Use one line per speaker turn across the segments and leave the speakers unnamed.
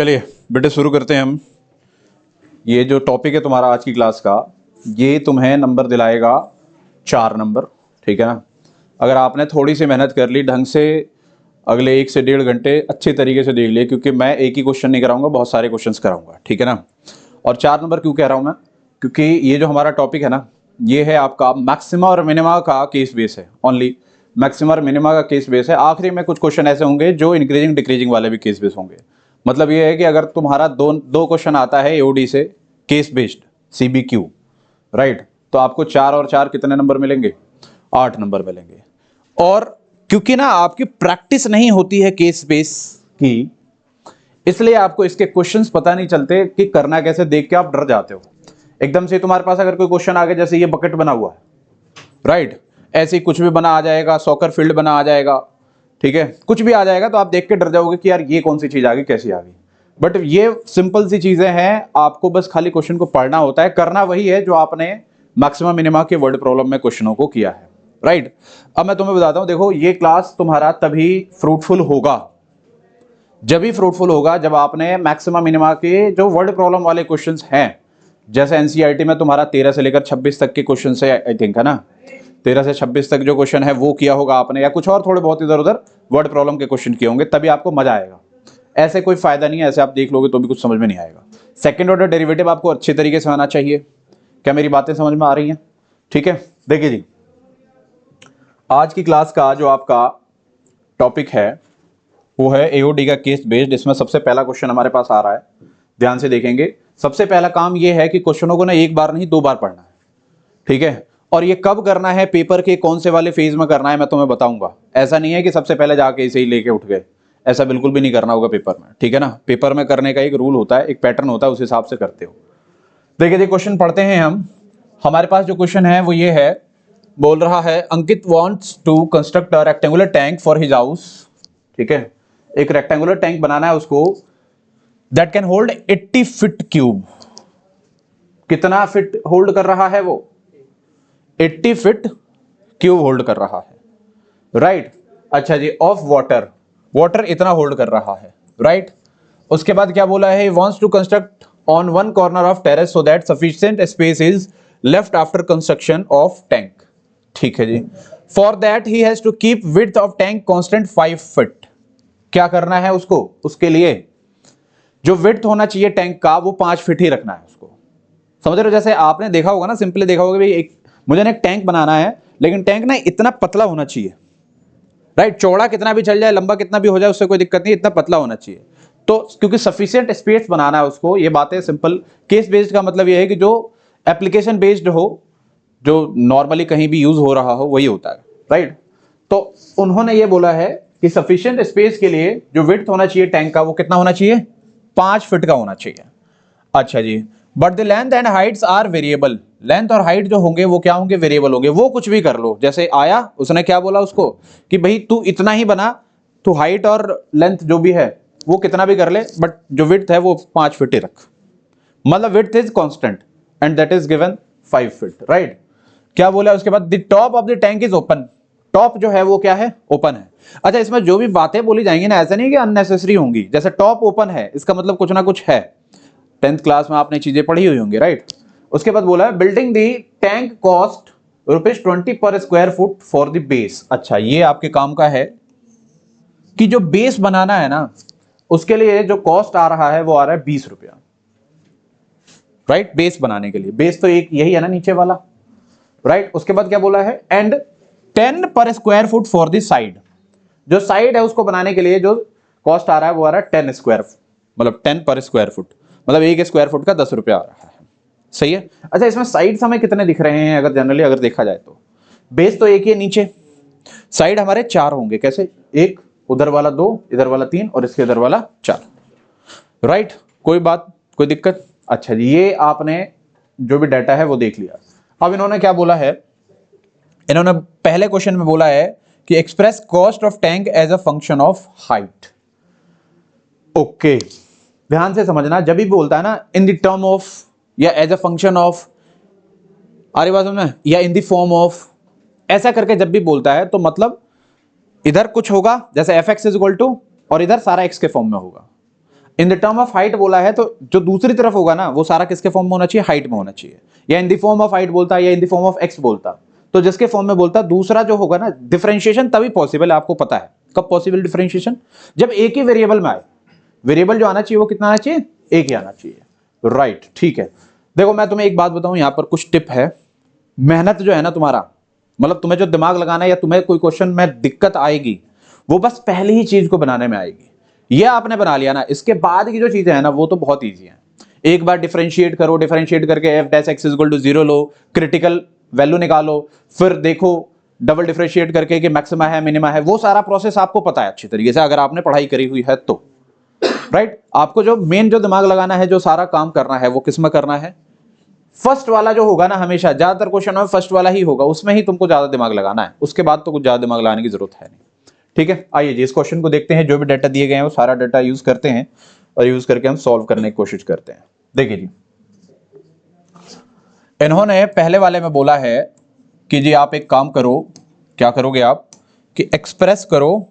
चलिए बेटे शुरू करते हैं हम। ये जो टॉपिक है तुम्हारा आज की क्लास का, ये तुम्हें नंबर दिलाएगा 4 नंबर, ठीक है ना। अगर आपने थोड़ी सी मेहनत कर ली ढंग से, अगले 1 से 1.5 घंटे अच्छे तरीके से देख लिए, क्योंकि मैं एक ही क्वेश्चन नहीं कराऊंगा, बहुत सारे क्वेश्चंस कराऊंगा, ठीक है ना। और 4 नंबर क्यों कह रहा हूं मैं, क्योंकि ये जो हमारा टॉपिक है ना, ये है आपका मैक्सिमा और मिनिमा का केस बेस है। ओनली मैक्सिमा और मिनिमा का केस बेस है। आखिरी में कुछ क्वेश्चन ऐसे होंगे जो इंक्रीजिंग डिक्रीजिंग वाले भी केस बेस होंगे। मतलब ये है कि अगर तुम्हारा दो क्वेश्चन आता है एओडी से केस बेस्ड सीबीक्यू, राइट, तो आपको 4 और 4 कितने नंबर मिलेंगे? 8 नंबर मिलेंगे। और क्योंकि ना आपकी प्रैक्टिस नहीं होती है केस बेस की, इसलिए आपको इसके क्वेश्चंस पता नहीं चलते कि करना कैसे, देख के आप डर जाते हो एकदम से। तुम्हारे पास अगर कोई क्वेश्चन आ गया, जैसे ये बकेट बना हुआ है, राइट, ऐसे ही कुछ भी बना आ जाएगा, सॉकर फील्ड बना आ जाएगा, ठीक है, कुछ भी आ जाएगा, तो आप देख के डर जाओगे कि यार ये कौन सी चीज आ गई, कैसी आ गई। बट ये सिंपल सी चीजें हैं, आपको बस खाली क्वेश्चन को पढ़ना होता है। करना वही है जो आपने मैक्सिमम मिनिमा के वर्ड प्रॉब्लम में क्वेश्चनों को किया है, राइट। अब मैं तुम्हें बताता हूं, देखो ये क्लास तुम्हारा तभी फ्रूटफुल होगा, जब भी फ्रूटफुल होगा जब आपने मैक्सिमम मिनिमा के जो वर्ड प्रॉब्लम वाले क्वेश्चंस हैं, जैसे एनसीईआरटी में तुम्हारा 13 से लेकर 26 तक के क्वेश्चन है, आई थिंक, है ना। 13 से 26 तक जो क्वेश्चन है वो किया होगा आपने, या कुछ और थोड़े बहुत इधर उधर वर्ड प्रॉब्लम के क्वेश्चन किए होंगे, तभी आपको मजा आएगा। ऐसे कोई फायदा नहीं है, ऐसे आप देख लोगे तो भी कुछ समझ में नहीं आएगा। सेकंड ऑर्डर डेरिवेटिव आपको अच्छे तरीके से आना चाहिए। क्या मेरी बातें समझ में आ रही हैं? ठीक है, देखिए जी, आज की क्लास का जो आपका टॉपिक है वो है एओडी का केस बेस्ड। इसमें सबसे पहला क्वेश्चन हमारे पास आ रहा है, ध्यान से देखेंगे। सबसे पहला काम ये है कि क्वेश्चनों को ना एक बार नहीं 2 बार पढ़ना है, ठीक है। और ये कब करना है, पेपर के कौन से वाले फेज में करना है, मैं तुम्हें बताऊंगा। ऐसा नहीं है कि सबसे पहले जाके इसे ही लेके उठ गए, ऐसा बिल्कुल भी नहीं करना होगा पेपर में, ठीक है ना। पेपर में करने का एक रूल होता है, एक पैटर्न होता है, उस हिसाब से करते हो। देखिए क्वेश्चन पढ़ते हैं हम। हमारे पास जो क्वेश्चन है वो ये है, बोल रहा है Ankit wants to construct a rectangular tank for his house, ठीक है। एक रेक्टेंगुलर टैंक बनाना है उसको, that can hold 80 feet cube. कितना फिट होल्ड कर रहा है वो? 80 फीट क्यूब होल्ड कर रहा है, राइट। अच्छा जी, ऑफ वाटर, वाटर इतना होल्ड कर रहा है, राइट। उसके बाद क्या बोला है, wants to construct on one corner of terrace so that sufficient space is left after construction of tank, ठीक है जी। For that he has to keep width of tank constant 5 feet. क्या करना है उसको? उसके लिए जो विड्थ होना चाहिए टैंक का वो 5 फीट ही रखना है उसको। समझ रहे हो? जैसे आपने देखा होगा ना, सिंपली देखा होगा भाई, मुझे ना एक टैंक बनाना है, लेकिन टैंक ना इतना पतला होना चाहिए, राइट। चौड़ा कितना भी चल जाए, लंबा कितना भी हो जाए, उससे कोई दिक्कत नहीं, इतना पतला होना चाहिए। तो क्योंकि सफिशिएंट स्पेस बनाना है उसको, ये बातें सिंपल। केस बेस्ड का मतलब ये है कि जो एप्लीकेशन बेस्ड हो, जो नॉर्मली कहीं भी यूज हो रहा हो, वही होता है, राइट। तो उन्होंने ये बोला है कि सफिशिएंट स्पेस के लिए जो विड्थ होना चाहिए टैंक का वो कितना होना चाहिए? 5 फीट का होना चाहिए। अच्छा जी, but the length and heights are variable. Length और हाइट जो होंगे वो क्या होंगे? वेरिएबल होंगे। वो कुछ भी कर लो, जैसे आया उसने क्या बोला उसको कि भाई तू इतना ही बना, तू हाइट और लेंथ जो भी है वो कितना भी कर ले, बट जो विड्थ है वो 5 फीट ही रख। मतलब width is constant and that is given 5 feet, right. क्या बोला उसके बाद? The top of the tank is open. Top जो है वो क्या है? ओपन है। अच्छा, इसमें जो भी बातें बोली जाएंगी ना, ऐसा नहीं कि अननेसेसरी होंगी। जैसे टॉप ओपन है, इसका मतलब कुछ ना कुछ है, 10th क्लास में आपने चीजें पढ़ी हुई होंगी, राइट। उसके बाद बोला है बिल्डिंग दी टैंक कॉस्ट ₹20 पर square foot for the base. अच्छा, ये आपके काम का है कि जो बेस बनाना है ना, उसके लिए जो कॉस्ट आ रहा है वो आ रहा है ₹20, राइट। बेस बनाने के लिए, बेस तो एक यही है ना, नीचे वाला, राइट। उसके बाद क्या बोला है? एंड 10 पर square foot for the side. जो साइड है उसको बनाने के लिए जो कॉस्ट आ रहा है वो आ रहा है 10 स्क्वायर, मतलब 10 पर स्क्वायर फुट, मतलब 1 स्क्वायर फुट का 10 रुपया आ रहा है, सही है। अच्छा, इसमें साइड हमें कितने दिख रहे हैं? अगर जनरली अगर देखा जाए तो बेस तो एक ही है, नीचे साइड हमारे 4 होंगे। कैसे? 1, उधर वाला 2, इधर वाला 3 और इसके इधर वाला 4, राइट। कोई बात, कोई दिक्कत? अच्छा जी, ये आपने जो भी डाटा है वो देख लिया। अब इन्होंने क्या बोला है? इन्होंने पहले क्वेश्चन में बोला है कि express cost of tank as a function of height. Okay, ध्यान से समझना, जब भी बोलता है ना इन द टर्म ऑफ या एज अ फंक्शन ऑफ, अरे बात समझना, या इन द फॉर्म ऑफ, ऐसा करके जब भी बोलता है तो मतलब इधर कुछ होगा, जैसे f x is equal to, और इधर सारा एक्स के फॉर्म में होगा। In the term of height बोला है, तो जो दूसरी तरफ होगा ना वो सारा किसके फॉर्म में होना चाहिए, हाइट में होना चाहिए, या in the form of height बोलता या in the form of x बोलता, तो जिसके फॉर्म में बोलता दूसरा जो होगा ना, डिफरेंशिएशन तभी पॉसिबल है, आपको पता है कब पॉसिबल डिफरेंशिएशन, जब एक ही वेरिएबल में आए, वेरिएबल जो आना चाहिए वो कितना आना चाहिए, एक ही आना चाहिए, राइट, ठीक है। देखो मैं तुम्हें एक बात बताऊं, यहां पर कुछ टिप है, मेहनत जो है ना तुम्हारा, मतलब तुम्हें जो दिमाग लगाना है या तुम्हें कोई क्वेश्चन में दिक्कत आएगी वो बस पहली ही चीज को बनाने में आएगी, ये आपने बना लिया ना, इसके बाद की जो चीजें हैं ना वो तो बहुत ईजी है। एक बार डिफरेंशिएट करो, डिफरेंशिएट करके f dash x equal to 0 लो, क्रिटिकल वैल्यू निकालो, फिर देखो डबल डिफरेंशिएट करके कि मैक्सिमा है मिनिमा है, वो सारा प्रोसेस आपको पता है अच्छी तरीके से अगर आपने पढ़ाई करी हुई है तो, राइट। आपको जो मेन जो दिमाग लगाना है, जो सारा काम करना है वो किस में करना है, फर्स्ट वाला जो होगा ना, हमेशा ज्यादातर क्वेश्चन में फर्स्ट वाला ही होगा, उसमें ही तुमको ज्यादा दिमाग लगाना है, उसके बाद तो कुछ ज्यादा दिमाग लगाने की जरूरत है नहीं, ठीक है। आइए जी इस क्वेश्चन को देखते हैं, जो भी डाटा दिए गए हैं वो सारा डाटा यूज करते हैं और यूज करके हम सॉल्व करने की कोशिश करते हैं। देखिए जी, इन्होंने पहले वाले में बोला है कि जी आप एक काम करो, क्या करोगे आप कि एक्सप्रेस करो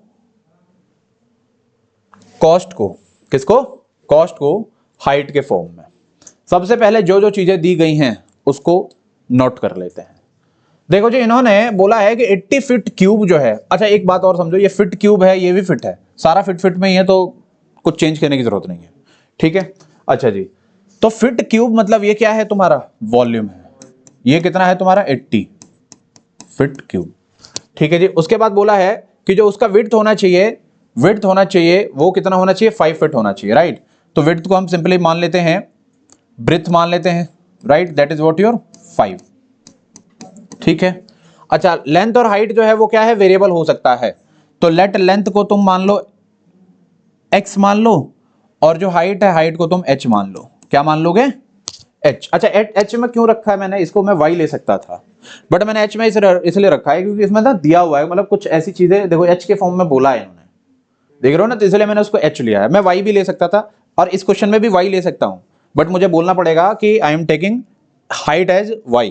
कॉस्ट को, किसको, कॉस्ट को हाइट के फॉर्म में। सबसे पहले जो जो चीजें दी गई हैं उसको नोट कर लेते हैं। देखो जी इन्होंने बोला है कि 80 फीट क्यूब जो है, अच्छा एक बात और समझो, ये फिट क्यूब है, ये भी फिट है, सारा फिट फिट में ही है, तो कुछ चेंज करने की जरूरत नहीं है, ठीक है। अच्छा जी, तो फिट क्यूब मतलब ये क्या है, तुम्हारा वॉल्यूम है, ये कितना है तुम्हारा 80 फिट क्यूब, ठीक है जी। उसके बाद बोला है कि जो उसका विड्थ होना चाहिए, विड्थ होना चाहिए वो कितना होना चाहिए, 5 फीट होना चाहिए, राइट। तो विड्थ को हम सिंपली मान लेते हैं, ब्रेथ मान लेते हैं, right, that is what your 5, ठीक है। अच्छा लेंथ और हाइट जो है वो क्या है, वेरिएबल हो सकता है, तो लेट लेंथ को तुम मान लो x मान लो, और जो हाइट है हाइट को तुम h मान लो, क्या मान लोगे, h। अच्छा h में क्यों रखा है मैंने, इसको मैं y ले सकता था, बट मैंने h में इसलिए रखा है क्योंकि इसमें ना दिया हुआ है, मतलब कुछ ऐसी चीजें देखो h के फॉर्म में बोला है इन्होंने, देख रहे हो ना, तो इसलिए मैंने उसको h लिया है। मैं y भी ले सकता था और इस क्वेश्चन में भी y ले सकता हूं, बट मुझे बोलना पड़ेगा कि I am taking height as y,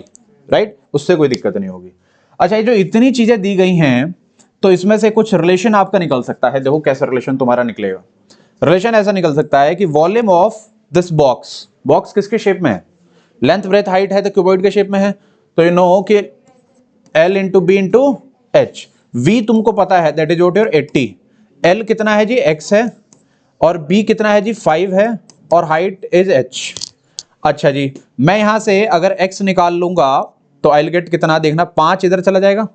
right, उससे कोई दिक्कत नहीं होगी। अच्छा ये जो इतनी चीजें दी गई हैं तो इसमें से कुछ रिलेशन आपका निकल सकता है, देखो कैसा रिलेशन तुम्हारा निकलेगा। रिलेशन ऐसा निकल सकता है कि volume of this box, box किसके शेप में है, लेंथ ब्रेथ हाइट है तो क्यूबॉइड के शेप में है, तो यू नो कि L into b into h, V तुमको पता है that is what your 80, L कितना है जी x है, और B कितना है जी 5 है, और हाइट इज h। अच्छा जी मैं यहां से अगर x निकाल लूंगा तो आई विल गेट कितना, देखना 5 इधर चला जाएगा,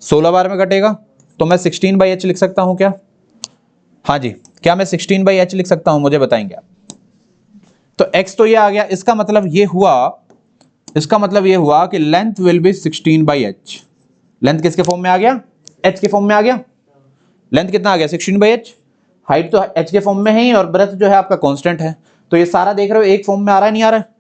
16 बार में कटेगा, तो मैं 16/h लिख सकता हूं क्या, हाँ जी, क्या मैं 16/h लिख सकता हूं, मुझे बताएंगे आप। तो x तो ये आ गया, इसका मतलब ये हुआ, इसका मतलब ये हुआ कि length will be 16/h, length किसके फॉर्म में आ गया, h के फॉर्म में आ गया, लेंथ कितना आ गया 16/h, हाइट तो h के फॉर्म में है ही, और ब्रेथ जो है आपका कांस्टेंट है, तो ये सारा देख रहे हो एक फॉर्म में आ रहा है, नहीं आ रहा है।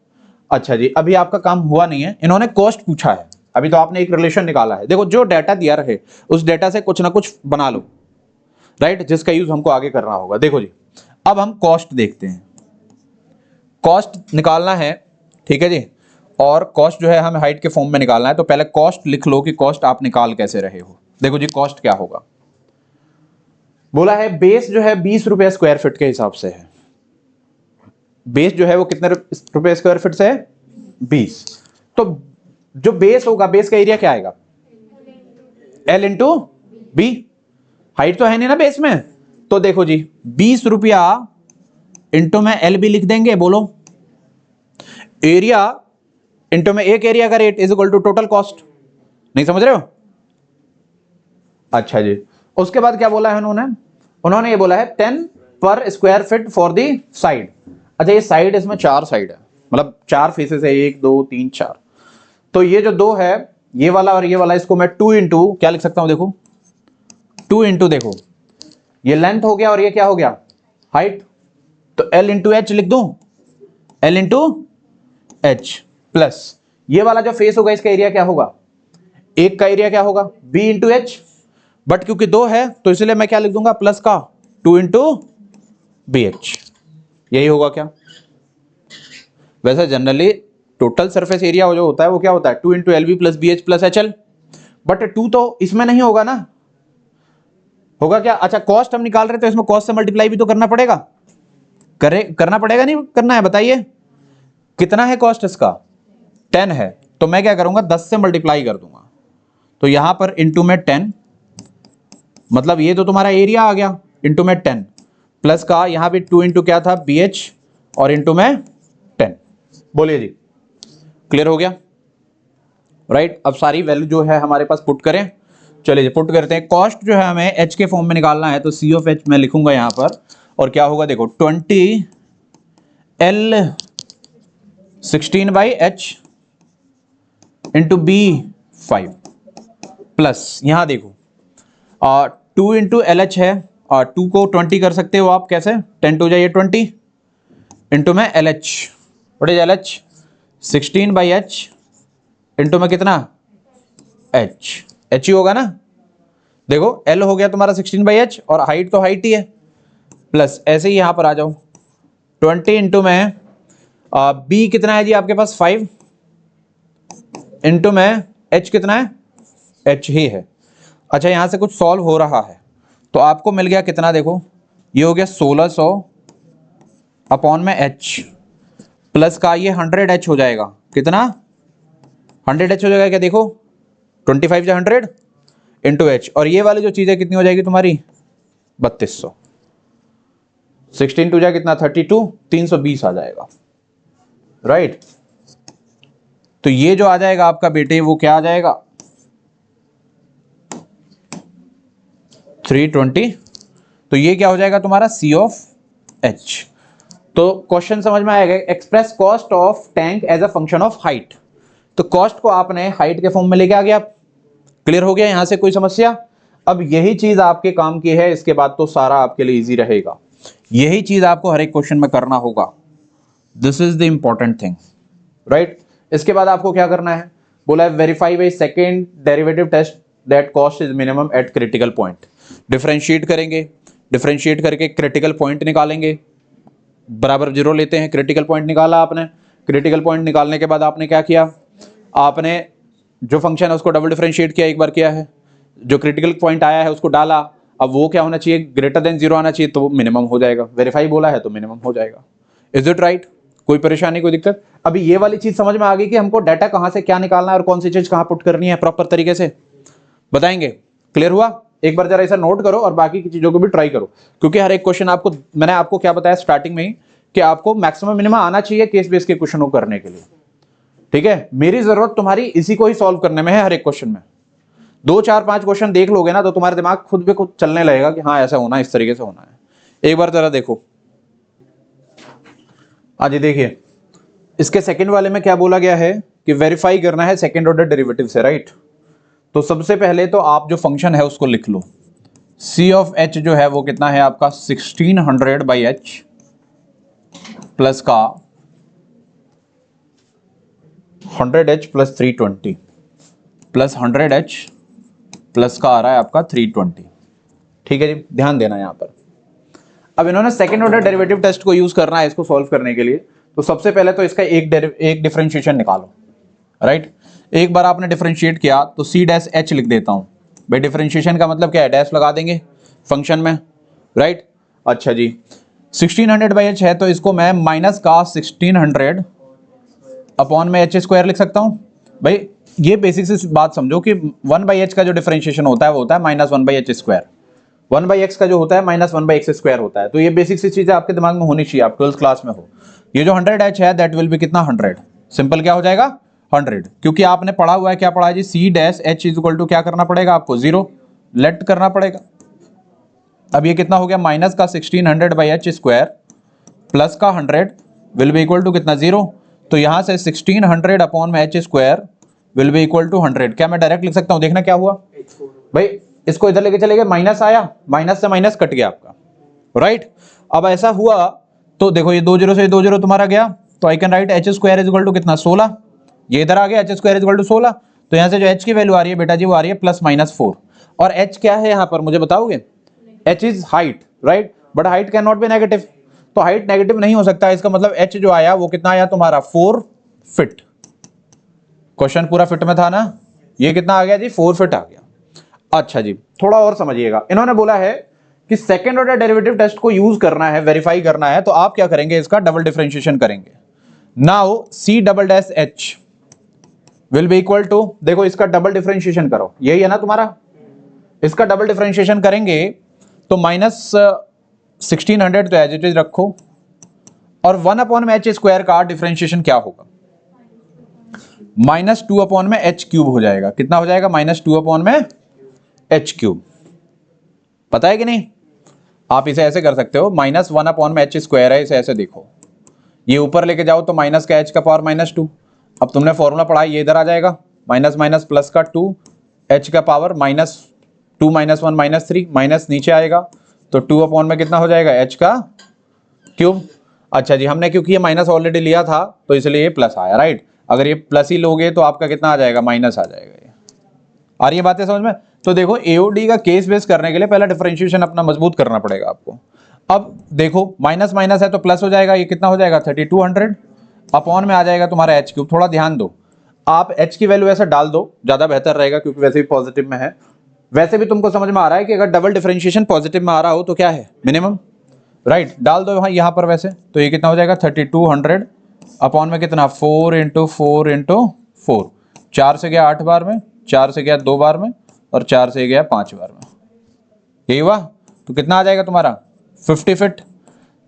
अच्छा जी अभी आपका काम हुआ नहीं है, इन्होंने कॉस्ट पूछा है, अभी तो आपने एक रिलेशन निकाला है। देखो जो डाटा दिया रहे उस डाटा से कुछ ना कुछ बना लो, राइट, जिसका यूज हमको आगे करना होगा। देखो जी अब हम कॉस्ट देखते हैं, कॉस्ट निकालना है, ठीक है जी, और कॉस्ट जो है हमें हाइट के फॉर्म में निकालना है, तो पहले कॉस्ट लिख लो कि कॉस्ट आप निकाल कैसे रहे हो। देखो जी कॉस्ट क्या होगा, बोला है बेस जो है 20 रुपए स्क्वायर फीट के हिसाब से है, बेस जो है वो कितने रुपए स्क्वायर फीट से है, 20, तो जो बेस होगा, बेस का एरिया क्या आएगा, L इंटू बी, हाइट तो है नहीं ना बेस में, तो देखो जी 20 रुपया इंटू में L भी लिख देंगे, बोलो एरिया इंटू में एक एरिया का rate is equal to total cost, नहीं समझ रहे हो। अच्छा जी उसके बाद क्या बोला है उन्होंने ये बोला है 10 पर square feet for the side. अच्छा ये साइड, इसमें 4 साइड है, मतलब 4 फेसेस है, 1 2 3 4, तो ये जो 2 है ये वाला और ये वाला, इसको मैं 2 इंटू क्या लिख सकता हूं, देखो 2 इंटू, देखो ये लेंथ हो गया और ये क्या हो गया, हाइट, तो L इंटू एच लिख दूं, L इंटू एच, प्लस ये वाला जो फेस होगा इसका एरिया क्या होगा, एक का एरिया क्या होगा B इंटू एच, बट क्योंकि 2 है तो इसलिए मैं क्या लिख दूंगा, प्लस का 2 इंटू बी एच, यही होगा क्या। वैसे जनरली टोटल सरफेस एरिया जो होता है वो क्या होता है 2 into l b plus b h plus h l, but 2 तो इसमें नहीं होगा ना, होगा क्या। अच्छा कॉस्ट हम निकाल रहे हैं तो इसमें कॉस्ट से मल्टीप्लाई भी तो करना पड़ेगा, करना पड़ेगा नहीं करना है, बताइए कितना है कॉस्ट इसका 10 है, तो मैं क्या करूंगा 10 से मल्टीप्लाई कर दूंगा, तो यहां पर इंटू में 10, मतलब ये तो तुम्हारा एरिया आ गया, इंटू में 10 प्लस का यहां पे 2 इंटू क्या था BH और इंटू में 10। बोलिए जी, क्लियर हो गया? राइट, अब सारी वैल्यू जो है हमारे पास पुट करें। चलिए जी पुट करते हैं। कॉस्ट जो है हमें एच के फॉर्म में निकालना है, तो सी ऑफ एच मैं लिखूंगा यहां पर, और क्या होगा देखो 20 L 16/H into B 5 plus यहां देखो 2 इंटू LH है, और 2 को 20 कर सकते हो आप कैसे, 10 टू जाइए 20 इंटू में LH, what is LH 16/H into में कितना H, H ही होगा ना, देखो L हो गया तुम्हारा 16/H और हाइट तो हाइट ही है, प्लस ऐसे ही यहां पर आ जाओ 20 इंटू में B कितना है जी आपके पास 5 इंटू में H कितना है H ही है। अच्छा यहां से कुछ सॉल्व हो रहा है, तो आपको मिल गया कितना, देखो ये हो गया 1600 अपॉन में H प्लस का ये 100H हो जाएगा, कितना 100H हो जाएगा क्या, देखो 25 या 100 इंटू H, और ये वाली जो चीज़ है कितनी हो जाएगी तुम्हारी 3200, 16 टू जा कितना 32, 320 आ जाएगा, राइट। तो ये जो आ जाएगा आपका बेटे वो क्या आ जाएगा 320, तो ये क्या हो जाएगा तुम्हारा C ऑफ H। तो क्वेश्चन समझ में आएगा, express cost of tank as a function of height, तो कॉस्ट को आपने हाइट के फॉर्म में लेके आ गया, क्लियर हो गया यहां से कोई समस्या? अब यही चीज आपके काम की है, इसके बाद तो सारा आपके लिए इजी रहेगा, यही चीज आपको हर एक क्वेश्चन में करना होगा, this is the important thing, right. इसके बाद आपको क्या करना है, बोला है verify by second derivative test that cost is minimum at critical point. Differentiate करेंगे, डिफरेंशिएट करके क्रिटिकल पॉइंट निकालेंगे, बराबर 0 लेते हैं, क्रिटिकल पॉइंट निकाला आपने, क्रिटिकल पॉइंट निकालने के बाद आपने क्या किया, आपने जो फंक्शन है उसको डबल डिफरेंशिएट किया, एक बार किया है, जो क्रिटिकल पॉइंट आया है उसको डाला, अब वो क्या होना चाहिए ग्रेटर देन 0 आना चाहिए, तो वो मिनिमम हो जाएगा, वेरीफाई बोला है तो मिनिमम हो जाएगा, इज इट राइट? कोई परेशानी कोई दिक्कत? अभी ये वाली चीज समझ में आ गई कि हमको डाटा कहां से क्या निकालना है और कौन सी चीज कहां पुट करनी है, प्रॉपर तरीके से बताएंगे, क्लियर हुआ? एक बार जरा ऐसा नोट करो और बाकी की चीजों को भी ट्राई करो, क्योंकि हर एक क्वेश्चन आपको, मैंने आपको क्या बताया स्टार्टिंग में ही कि आपको मैक्सिमम मिनिमम आना चाहिए केस बेस के क्वेश्चन को करने के लिए, ठीक है। मेरी जरूरत तुम्हारी इसी को ही सॉल्व करने में है, हर एक क्वेश्चन में 2 4 5 क्वेश्चन देख लोगे ना तो तुम्हारे दिमाग खुद भी खुद चलने लगेगा कि हाँ ऐसा होना है, इस तरीके से होना है। एक बार जरा देखो, आज देखिए इसके सेकंड वाले में क्या बोला गया है कि वेरीफाई करना है सेकंड ऑर्डर डेरिवेटिव से, राइट। तो सबसे पहले तो आप जो फंक्शन है उसको लिख लो, C ऑफ H जो है वो कितना है आपका 1600/H प्लस का 100H plus 320 plus 100H plus का आ रहा है आपका 320, ठीक है जी, ध्यान देना यहां पर। अब इन्होंने सेकंड ऑर्डर डेरिवेटिव टेस्ट को यूज करना है इसको सॉल्व करने के लिए, तो सबसे पहले तो इसका एक डिफरेंशिएशन निकालो, राइट। एक बार आपने डिफरेंशिएट किया तो C-H लिख देता हूं भाई, डिफरेंशिएशन का मतलब क्या है, डैश लगा देंगे फंक्शन में, राइट। अच्छा जी 1600/H है तो इसको मैं माइनस का 1600 अपॉन में H² लिख सकता हूं भाई। ये बेसिक सी बात समझो कि 1/H का जो डिफरेंशिएशन होता है वो होता है -1/H², 1/x का जो होता है -1/x² होता है, तो ये बेसिक सी चीजें आपके दिमाग में होनी चाहिए, आप 12th क्लास में हो। ये जो 100H है दैट विल बी कितना 100, सिंपल क्या हो जाएगा 100, क्योंकि आपने पढ़ा हुआ है, क्या पढ़ा है जी C-H इज इक्वल टू क्या करना पड़ेगा आपको 0 लेट करना पड़ेगा। अब ये कितना हो गया माइनस का 1600/H² प्लस का 100 विल बी इक्वल टू कितना 0, तो यहां से 1600 अपॉन में H² will be equal to 100, क्या मैं डायरेक्ट लिख सकता हूं, देखना क्या हुआ भाई, इसको इधर लेके चले गए, माइनस आया, माइनस से माइनस कट गया आपका, राइट। अब ऐसा हुआ तो देखो ये 2 0 से 2 0 तुम्हारा गया, तो I can write H² is equal to कितना 16, ये इधर आ गया H² इज इक्वल टू 16, तो यहां से जो H की वैल्यू आ रही है बेटा जी वो आ रही है +-4, और H क्या है यहां पर मुझे बताओगे, H is height, right, but height can not be negative, तो हाइट नेगेटिव नहीं हो सकता, इसका मतलब H जो आया वो कितना आया तुम्हारा 4 फीट, क्वेश्चन पूरा फिट में था ना, ये कितना आ गया जी 4 फीट आ गया। अच्छा जी थोड़ा और समझिएगा, इन्होंने बोला है कि सेकंड ऑर्डर डेरिवेटिव टेस्ट को यूज करना है, वेरीफाई करना है, तो आप क्या करेंगे, इसका डबल डिफरेंशिएशन करेंगे। Now c double dash h will be equal to, देखो इसका डबल डिफरेंशिएशन करो, यही है ना तुम्हारा, इसका डबल डिफरेंशिएशन करेंगे तो माइनस 1600 तो एज इट इज रखो, और 1 अपॉन में एच स्क्वायर का डिफरेंशिएशन क्या होगा, -2 अपॉन में एच क्यूब हो जाएगा। कितना हो जाएगा, -2 अपॉन में एच क्यूब। पता है कि नहीं, आप इसे ऐसे कर सकते हो, -1 अपॉन में एच स्क्वायर है, इसे ऐसे देखो, ये ऊपर लेके जाओ तो माइनस का एच का पावर -2, अब तुमने फॉर्मूला पढ़ा, ये इधर आ जाएगा, माइनस माइनस प्लस का 2, एच का पावर -2 -1 -3, माइनस नीचे आएगा तो 2 अपॉन में कितना हो जाएगा, एच का क्यूब। अच्छा जी, हमने क्योंकि ये माइनस ऑलरेडी लिया था तो इसलिए ये प्लस आया, राइट। अगर ये प्लस ही लोगे तो आपका कितना आ जाएगा, माइनस आ जाएगा। ये आ रही है बातें समझ में। तो देखो एओडी का केस बेस करने के लिए पहला डिफरेंशिएशन अपना मजबूत करना पड़ेगा आपको। अब देखो माइनस माइनस है तो प्लस हो जाएगा, ये कितना हो जाएगा 3200 अपॉन में आ जाएगा तुम्हारा एच क्यूब। थोड़ा ध्यान दो, आप एच की वैल्यू ऐसा डाल दो, ज्यादा बेहतर रहेगा क्योंकि वैसे भी पॉजिटिव में है। वैसे भी तुमको समझ में आ रहा है कि अगर डबल डिफरेंशिएशन पॉजिटिव में आ रहा हो तो क्या है, मिनिमम, राइट। डाल दो यहाँ पर वैसे, तो ये कितना हो जाएगा 3200 अपॉन में कितना 4 इंटू 4 इंटू 4, 4 से गया 8 बार में, 4 से गया 2 बार में, और 4 से गया 5 बार में, यही हुआ। तो कितना आ जाएगा तुम्हारा 50 फिट।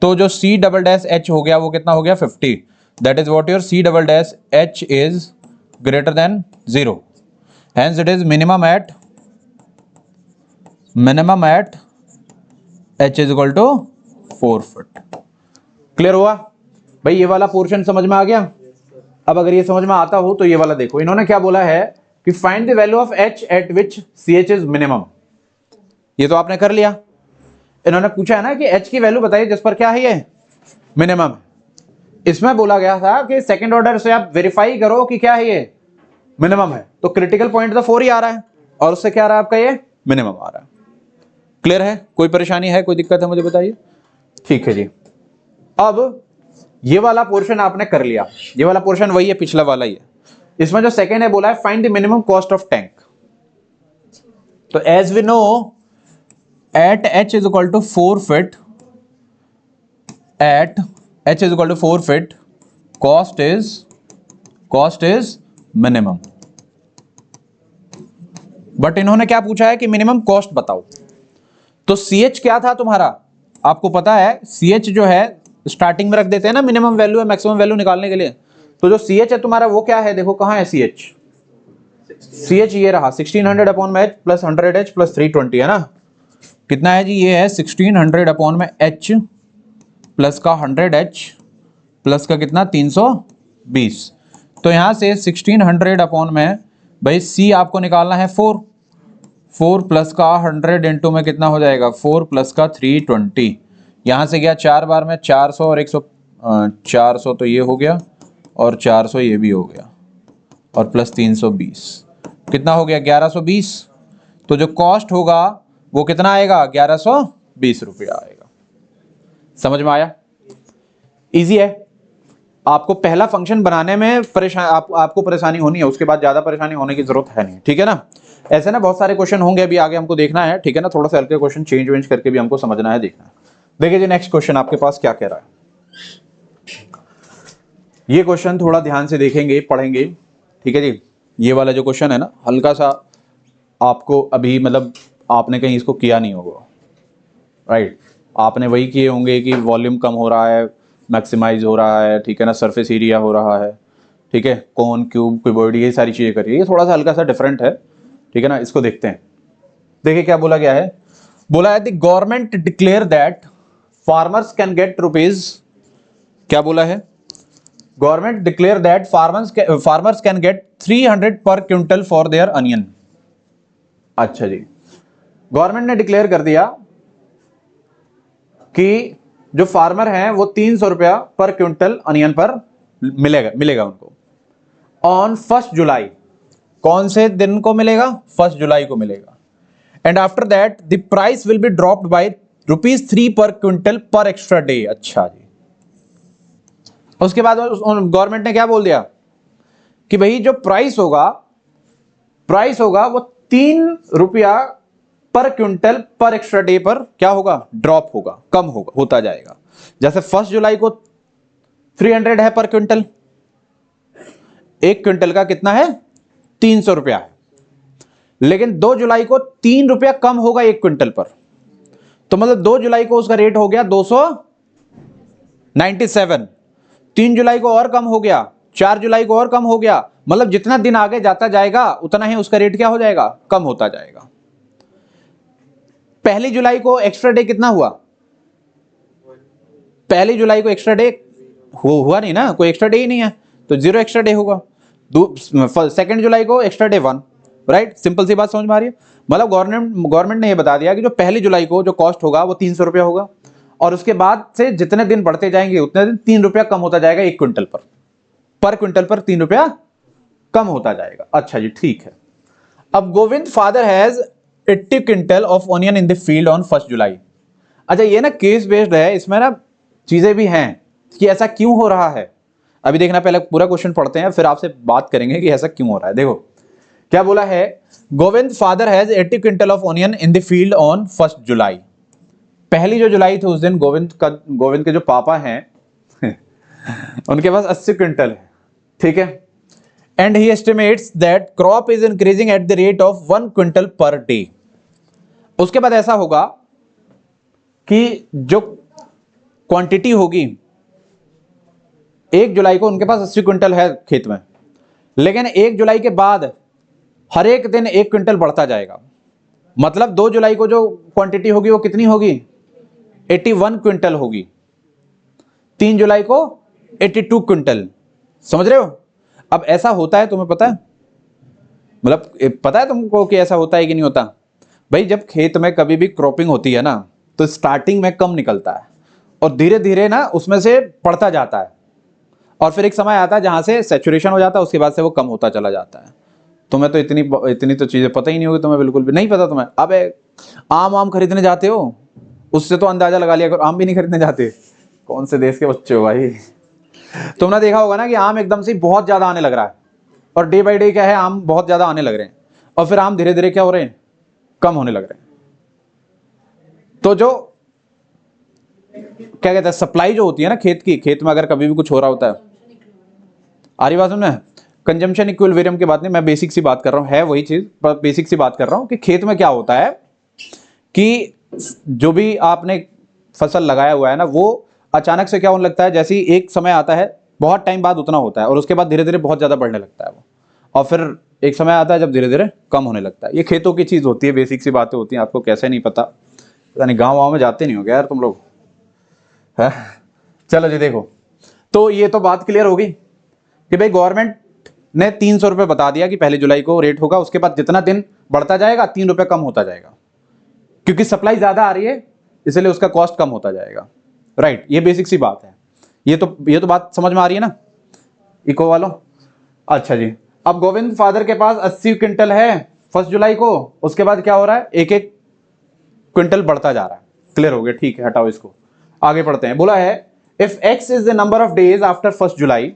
तो जो सी डबल डैश एच हो गया वो कितना हो गया 50, that is what your c double dash h is greater than 0, hence it is minimum at h is equal to 4 feet. Clear हुआ भाई, ये वाला पोर्शन समझ में आ गया। अब अगर ये समझ में आता हो तो ये वाला देखो, इन्होंने क्या बोला है कि find the value of h at which c h is minimum. ये तो आपने कर लिया, इन्होंने पूछा है ना कि एच की वैल्यू बताइए जिस पर क्या है, ये मिनिमम। इसमें बोला गया था कि सेकंड ऑर्डर से आप वेरीफाई करो कि क्या है, ये मिनिमम है। तो क्रिटिकल पॉइंट तो 4 ही आ रहा है और उससे क्या आ रहा है आपका, ये मिनिमम आ रहा है। क्लियर है, कोई परेशानी है, कोई दिक्कत है मुझे बताइए। ठीक है जी, अब ये वाला पोर्शन आपने कर लिया, ये वाला पोर्शन वही है, पिछला वाला ही है। इसमें जो सेकंड है बोला है find the minimum cost of tank. तो as we know at h is equal to 4 feet, at h is equal to 4 feet, cost is minimum. But इन्होंने क्या पूछा है कि मिनिमम कॉस्ट बताओ। तो सी एच क्या था तुम्हारा, आपको पता है सी एच जो है स्टार्टिंग में रख देते हैं ना, मिनिमम वैल्यू है मैक्सिमम वैल्यू निकालने के लिए। तो जो सी एच है तुम्हारा वो क्या है, देखो कहां है सी एच, ये रहा 1600 अपॉन में एच प्लस 100 एच प्लस 320 है ना। कितना है जी, ये है 1600 अपॉन में एच प्लस का 100 एच प्लस का कितना 320। तो यहां से 1600 अपॉन में भाई सी आपको निकालना है 4 प्लस का 100 इंटू में कितना हो जाएगा 4 प्लस का 320। यहां से गया 4 बार में 400 और 100, 400 तो ये हो गया और 400 ये भी हो गया और प्लस 320 कितना हो गया 1120। तो जो कॉस्ट होगा वो कितना आएगा 1120 रुपया आएगा। समझ में आया, इजी है। आपको पहला फंक्शन बनाने में आपको परेशानी होनी है, उसके बाद ज्यादा परेशानी होने की जरूरत है नहीं, ठीक है ना। ऐसे ना बहुत सारे क्वेश्चन होंगे अभी आगे हमको देखना है, ठीक है ना। थोड़ा सा हल्के क्वेश्चन चेंज वेंज करके भी हमको समझना है, देखना है। देखिए जी नेक्स्ट क्वेश्चन आपके पास क्या कह रहा है, ये क्वेश्चन थोड़ा ध्यान से देखेंगे पढ़ेंगे, ठीक है जी। ये वाला जो क्वेश्चन है ना हल्का सा आपको अभी मतलब आपने कहीं इसको किया नहीं होगा, राइट। आपने वही किए होंगे कि वॉल्यूम कम हो रहा है, मैक्सिमाइज हो रहा है, ठीक है ना, सरफेस एरिया हो रहा है, ठीक है, कौन क्यूब क्यूबॉइड ये सारी चीजें करिए। ये थोड़ा सा हल्का सा डिफरेंट है, ठीक है ना। इसको देखते हैं। देखिए क्या बोला गया है, बोला है the government declare that farmers can get rupees, क्या बोला है, government declare that farmers can get 300 पर क्विंटल फॉर देयर अनियन। अच्छा जी, गवर्नमेंट ने डिक्लेयर कर दिया कि जो फार्मर हैं वो 300 रुपया पर क्विंटल अनियन पर मिलेगा उनको ऑन 1 जुलाई। कौन से दिन को मिलेगा, 1 जुलाई को मिलेगा। And after that the price will be dropped by ₹3 पर क्विंटल पर एक्स्ट्रा डे। अच्छा जी, उसके बाद गवर्नमेंट ने क्या बोल दिया कि भाई जो प्राइस होगा वो 3 रुपया पर क्विंटल पर एक्स्ट्रा डे पर क्या होगा, ड्रॉप होगा, कम होगा, होता जाएगा। जैसे 1 जुलाई को 300 है पर क्विंटल, एक क्विंटल का कितना है 300 रुपया है, लेकिन 2 जुलाई को 3 रुपया कम होगा एक क्विंटल पर, तो मतलब 2 जुलाई को उसका रेट हो गया 297, 3 जुलाई को और कम हो गया, 4 जुलाई को और कम हो गया, मतलब जितना दिन आगे जाता जाएगा उतना ही उसका रेट क्या हो जाएगा, कम होता जाएगा। 1 जुलाई को एक्स्ट्रा डे कितना हुआ, 1 जुलाई को एक्स्ट्रा डे हुआ नहीं ना, कोई एक्स्ट्रा डे ही नहीं है, तो 0 एक्स्ट्रा डे होगा। 2 जुलाई को एक्स्ट्रा डे 1, राइट, सिंपल सी बात समझ में आ रही है। मतलब गवर्नमेंट ने ये बता दिया कि जो 1 जुलाई को जो कॉस्ट होगा वो 300 रुपया होगा, और उसके बाद से जितने दिन बढ़ते जाएंगे उतने दिन 3 रुपया कम होता जाएगा एक क्विंटल पर क्विंटल पर 3 रुपया कम होता जाएगा। अच्छा जी, ठीक है। अब Govind father has 80 quintal of onion in the field on 1 जुलाई। अच्छा, ये ना केस बेस्ड है, इसमें ना चीजें भी हैं कि ऐसा क्यों हो रहा है। अभी देखना, पहले पूरा क्वेश्चन पढ़ते हैं फिर आपसे बात करेंगे कि ऐसा क्यों हो रहा है। देखो क्या बोला है, Govind father has 80 quintal of onion in the field on 1 जुलाई। पहली जो जुलाई थी उस दिन गोविंद के जो पापा हैं उनके पास 80 क्विंटल है, ठीक है। And he estimates that crop is increasing at the rate of 1 quintal per day. उसके बाद ऐसा होगा कि जो क्वांटिटी होगी, 1 जुलाई को उनके पास 80 क्विंटल है खेत में, लेकिन 1 जुलाई के बाद हर एक दिन 1 क्विंटल बढ़ता जाएगा। मतलब 2 जुलाई को जो क्वांटिटी होगी वो कितनी होगी, 81 क्विंटल होगी। 3 जुलाई को 82 क्विंटल। समझ रहे हो। अब ऐसा होता है, तुम्हें पता है, मतलब पता है तुमको कि ऐसा होता है कि नहीं होता। भाई जब खेत में कभी भी क्रॉपिंग होती है ना, तो स्टार्टिंग में कम निकलता है और धीरे धीरे ना उसमें से बढ़ता जाता है, और फिर एक समय आता है जहां से सैचुरेशन हो जाता है, उसके बाद से वो कम होता चला जाता है। तुम्हें तो इतनी तो चीजें पता ही नहीं होगी, तुम्हें बिल्कुल भी नहीं पता। तुम्हें अब आम खरीदने जाते हो, उससे तो अंदाजा लगा लिया करो। आम भी नहीं खरीदने जाते, कौन से देश के बच्चे हो भाई। तुमने देखा होगा ना कि आम एकदम से बहुत ज्यादा आने लग रहा है, और डे बाई डे क्या है, आम बहुत ज्यादा आने लग रहे हैं, और फिर आम धीरे धीरे क्या हो रहे हैं, कम होने लग रहे हैं। तो जो क्या कहते हैं, सप्लाई जो होती है ना खेत में अगर कभी भी कुछ हो रहा होता है, आ रही बात सुनना, कंजम्पशन इक्विलिब्रियम की बात नहीं, मैं बेसिक सी बात कर रहा हूं, है वही चीज, बेसिक सी बात कर रहा हूं कि खेत में क्या होता है कि जो भी आपने फसल लगाया हुआ है ना, वो अचानक से क्या होने लगता है, जैसे ही एक समय आता है, बहुत टाइम बाद उतना होता है, और उसके बाद धीरे धीरे बहुत ज्यादा बढ़ने लगता है वो, और फिर एक समय आता है जब धीरे धीरे कम होने लगता है। ये खेतों की चीज होती है, बेसिक सी बातें होती हैं, आपको कैसे नहीं पता नहीं, गाँव में जाते नहीं हो क्या यार तुम लोग, है। चलो जी देखो, तो ये तो बात क्लियर होगी कि भाई गवर्नमेंट ने 300 रुपये बता दिया कि 1 जुलाई को रेट होगा, उसके बाद जितना दिन बढ़ता जाएगा 3 रुपये कम होता जाएगा, क्योंकि सप्लाई ज्यादा आ रही है इसलिए उसका कॉस्ट कम होता जाएगा, राइट। ये बेसिक सी बात है, ये तो बात समझ में आ रही है ना इको वालों। अच्छा जी, अब गोविंद फादर के पास 80 क्विंटल है 1 जुलाई को, उसके बाद क्या हो रहा है, एक एक क्विंटल बढ़ता जा रहा है। क्लियर हो गया, ठीक है, हटाओ इसको, आगे पढ़ते हैं। बोला है if x is the number of days after 1 जुलाई,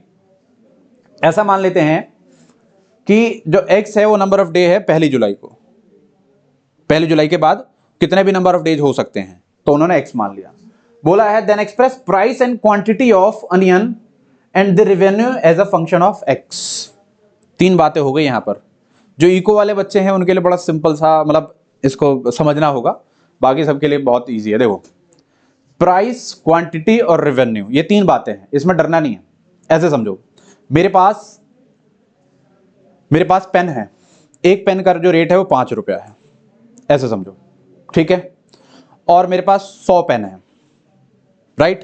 ऐसा मान लेते हैं कि जो x है वो नंबर ऑफ डे है 1 जुलाई को, 1 जुलाई के बाद कितने भी नंबर ऑफ डेज हो सकते हैं, तो उन्होंने x मान लिया। बोला है then express price and quantity of onion and the revenue as a function of x। 3 बातें हो गई यहां पर। जो इको वाले बच्चे हैं उनके लिए बड़ा सिंपल सा, मतलब इसको समझना होगा, बाकी सबके लिए बहुत ईजी है। देखो, प्राइस, क्वांटिटी और रेवेन्यू, ये 3 बातें हैं, इसमें डरना नहीं है। ऐसे समझो, मेरे पास पेन है, एक पेन का जो रेट है वो 5 रुपया है, ऐसे समझो, ठीक है। और मेरे पास 100 पेन है, राइट।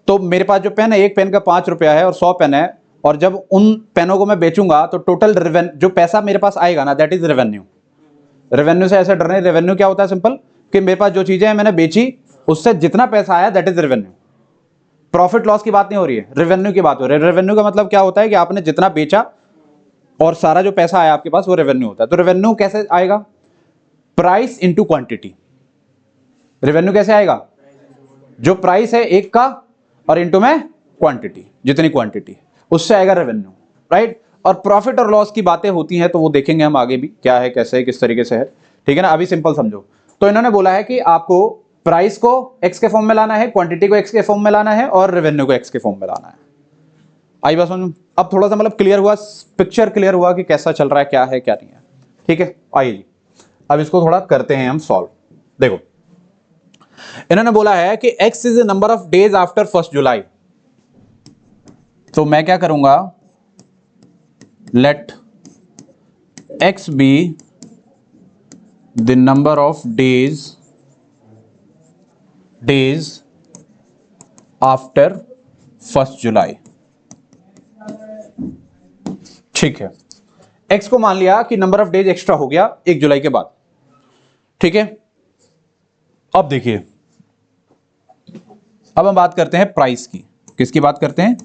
तो मेरे पास जो पेन है, एक पेन का 5 रुपया है और 100 पेन है, और जब उन पेनों को मैं बेचूंगा तो टोटल जो पैसा मेरे पास आएगा ना, दैट इज रेवेन्यू। रेवेन्यू से ऐसे डरना, रेवेन्यू क्या होता है, सिंपल, कि मेरे पास जो चीजें हैं मैंने बेची, उससे जितना पैसा आया that is revenue. Profit loss की बात नहीं हो रही है, रेवेन्यू की बात हो रही है। रेवेन्यू का मतलब क्या होता है कि आपने जितना बेचा और सारा जो पैसा आया आपके पास, वो रेवेन्यू होता है। तो रेवेन्यू कैसे आएगा, प्राइस इंटू क्वांटिटी। रेवेन्यू कैसे आएगा, जो प्राइस है एक का और इंटू में क्वांटिटी, जितनी क्वांटिटी, उससे आएगा रेवेन्यू, राइट। और प्रॉफिट और लॉस की बातें होती हैं तो वो देखेंगे हम आगे भी, क्या है, कैसे है, किस तरीके से है, ठीक है ना। अभी सिंपल समझो, तो इन्होंने बोला है कि आपको प्राइस को एक्स के फॉर्म में लाना है, क्वांटिटी को एक्स के फॉर्म में लाना है और रेवेन्यू को एक्स के फॉर्म में लाना है। आई बात समझ? अब थोड़ा सा मतलब क्लियर हुआ, पिक्चर क्लियर हुआ कि कैसा चल रहा है, क्या है क्या नहीं है। ठीक है, आइए जी अब इसको थोड़ा करते हैं हम सॉल्व। देखो इन्होंने बोला है कि x is the number of days after 1 July. तो मैं क्या करूंगा, let x be the number of days after 1 July. ठीक है, x को मान लिया कि नंबर ऑफ डेज एक्स्ट्रा हो गया 1 जुलाई के बाद। ठीक है, अब देखिए, अब हम बात करते हैं प्राइस की। किसकी बात करते हैं?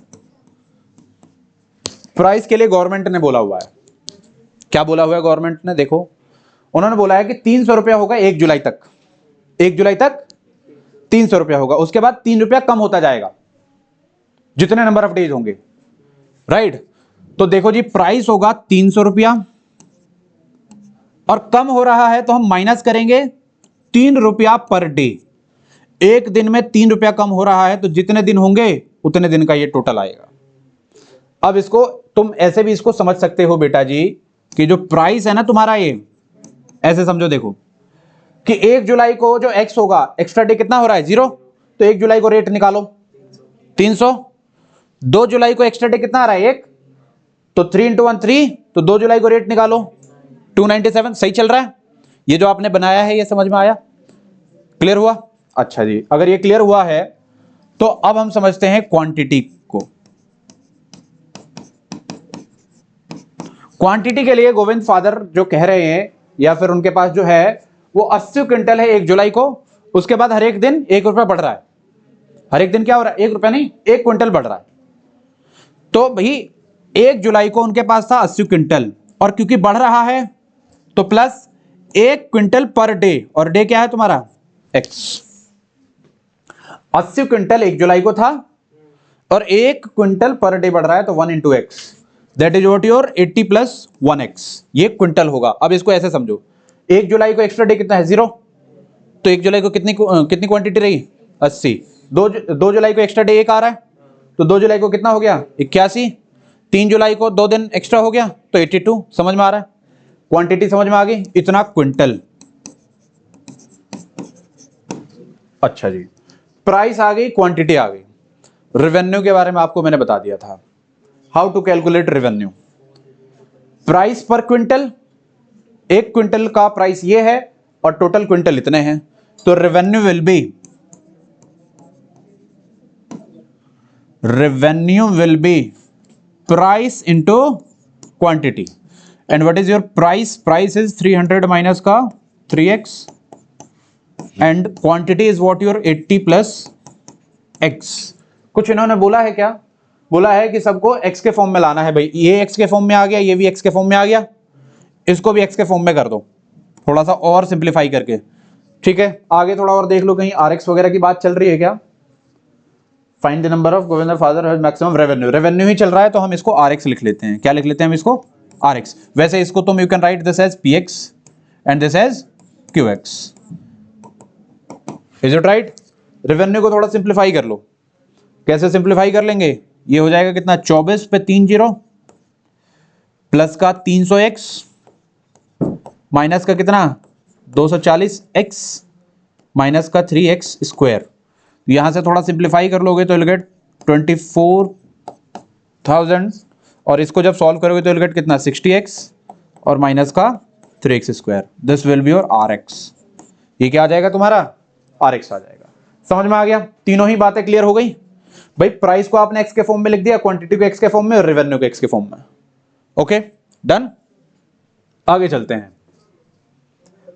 प्राइस के लिए गवर्नमेंट ने बोला हुआ है, क्या बोला हुआ है गवर्नमेंट ने? देखो उन्होंने बोला है कि 300 रुपया होगा 1 जुलाई तक। 1 जुलाई तक 300 रुपया होगा, उसके बाद 3 रुपया कम होता जाएगा जितने नंबर ऑफ डेज होंगे। राइट, तो देखो जी प्राइस होगा 300 रुपया और कम हो रहा है तो हम माइनस करेंगे 3 रुपया पर डे। एक दिन में 3 रुपया कम हो रहा है तो जितने दिन होंगे उतने दिन का ये टोटल आएगा। अब इसको तुम ऐसे भी इसको समझ सकते हो बेटा जी कि जो प्राइस है ना तुम्हारा, ये ऐसे समझो, देखो कि 1 जुलाई को जो एक्स होगा, एक्स्ट्रा डे कितना हो रहा है? 0। तो 1 जुलाई को रेट निकालो 300। 2 जुलाई को एक्स्ट्रा डे कितना आ रहा है? 1। तो 3 × 1 3। तो 2 जुलाई को रेट निकालो 297। सही चल रहा है? ये जो आपने बनाया है ये समझ में आया? क्लियर हुआ? अच्छा जी, अगर ये क्लियर हुआ है तो अब हम समझते हैं क्वांटिटी को। क्वांटिटी के लिए गोविंद फादर जो कह रहे हैं या फिर उनके पास जो है वो 80 क्विंटल है 1 जुलाई को, उसके बाद हर एक दिन 1 रुपया बढ़ रहा है। हर एक दिन क्या हो रहा है? 1 रुपया नहीं, 1 क्विंटल बढ़ रहा है। तो भाई 1 जुलाई को उनके पास था 80 क्विंटल और क्योंकि बढ़ रहा है तो प्लस 1 क्विंटल पर डे, और डे क्या है तुम्हारा? एक्स। 80 क्विंटल 1 जुलाई को था और 1 क्विंटल पर डे बढ़ रहा है तो 1 × x, that is what your 80 + 1x, ये क्विंटल होगा। अब इसको ऐसे समझो, 1 जुलाई को एक्स्ट्रा डे कितना है? 0। तो 1 जुलाई को कितनी क्वांटिटी रही? 80। 2 जुलाई को एक्स्ट्रा डे 1 आ रहा है तो 2 जुलाई को कितना हो गया? 81। 3 जुलाई को 2 दिन एक्स्ट्रा हो गया तो 82। समझ में आ रहा है? क्वांटिटी समझ में आ गई, इतना क्विंटल। अच्छा जी, प्राइस आ गई, क्वांटिटी आ गई। रेवेन्यू के बारे में आपको मैंने बता दिया था, how to calculate revenue. Price per quintal, 1 quintal का प्राइस ये है और टोटल क्विंटल इतने हैं, तो revenue will be price into quantity. And what is your price? Price is 300 minus का 3x and quantity is what your 80 + x। कुछ इन्होंने बोला है क्या? बोला है कि सबको x के फॉर्म में लाना है। भाई ये x के फॉर्म में आ गया, ये भी x के फॉर्म में आ गया, इसको भी x के फॉर्म में कर दो थोड़ा सा और सिंप्लीफाई करके। ठीक है, आगे थोड़ा और देख लो, कहीं rx वगैरह की बात चल रही है क्या? Find the number of Govind father has maximum revenue. Revenue ही चल रहा है तो हम इसको rx लिख लेते हैं। क्या लिख लेते हैं हम इसको? rx। वैसे इसको तुम you can write this as px and this as qx। Is it right? Revenue को थोड़ा सिंप्लीफाई कर लो। कैसे सिंप्लीफाई कर लेंगे? ये हो जाएगा कितना? 24 पे 3 0 प्लस का 300x माइनस का कितना? 240x माइनस का 3x स्क्वायर। यहां से थोड़ा सिंप्लीफाई कर लोगे तो विल गेट 24,000 और इसको जब सॉल्व करोगे तो विल गेट कितना? 60x और माइनस का 3x square. This will be your rx। ये क्या आ जाएगा तुम्हारा? rx आ जाएगा। समझ में आ गया? तीनों ही बातें क्लियर हो गई। भाई प्राइस को आपने x के फॉर्म में लिख दिया, क्वांटिटी को x के फॉर्म में और रेवेन्यू को x के फॉर्म में। ओके डन, आगे चलते हैं।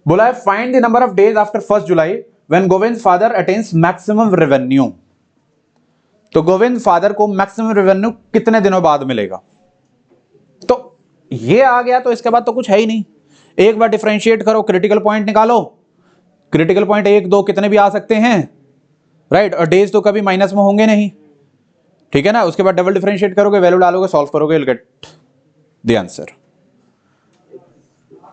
बोला है find the number of days after 1 July when Govind father attains maximum revenue. तो गोविंद फादर को मैक्सिमम रेवेन्यू कितने दिनों बाद मिलेगा? तो ये आ गया तो इसके बाद तो कुछ है ही नहीं। एक बार डिफरेंशिएट करो, क्रिटिकल पॉइंट निकालो। क्रिटिकल पॉइंट 1 2 कितने भी आ सकते हैं, राइट? और डेज तो कभी माइनस में होंगे नहीं, ठीक है ना? उसके बाद डबल डिफरेंशिएट करोगे, वैल्यू डालोगे, सॉल्व करोगे, विल गेट द आंसर।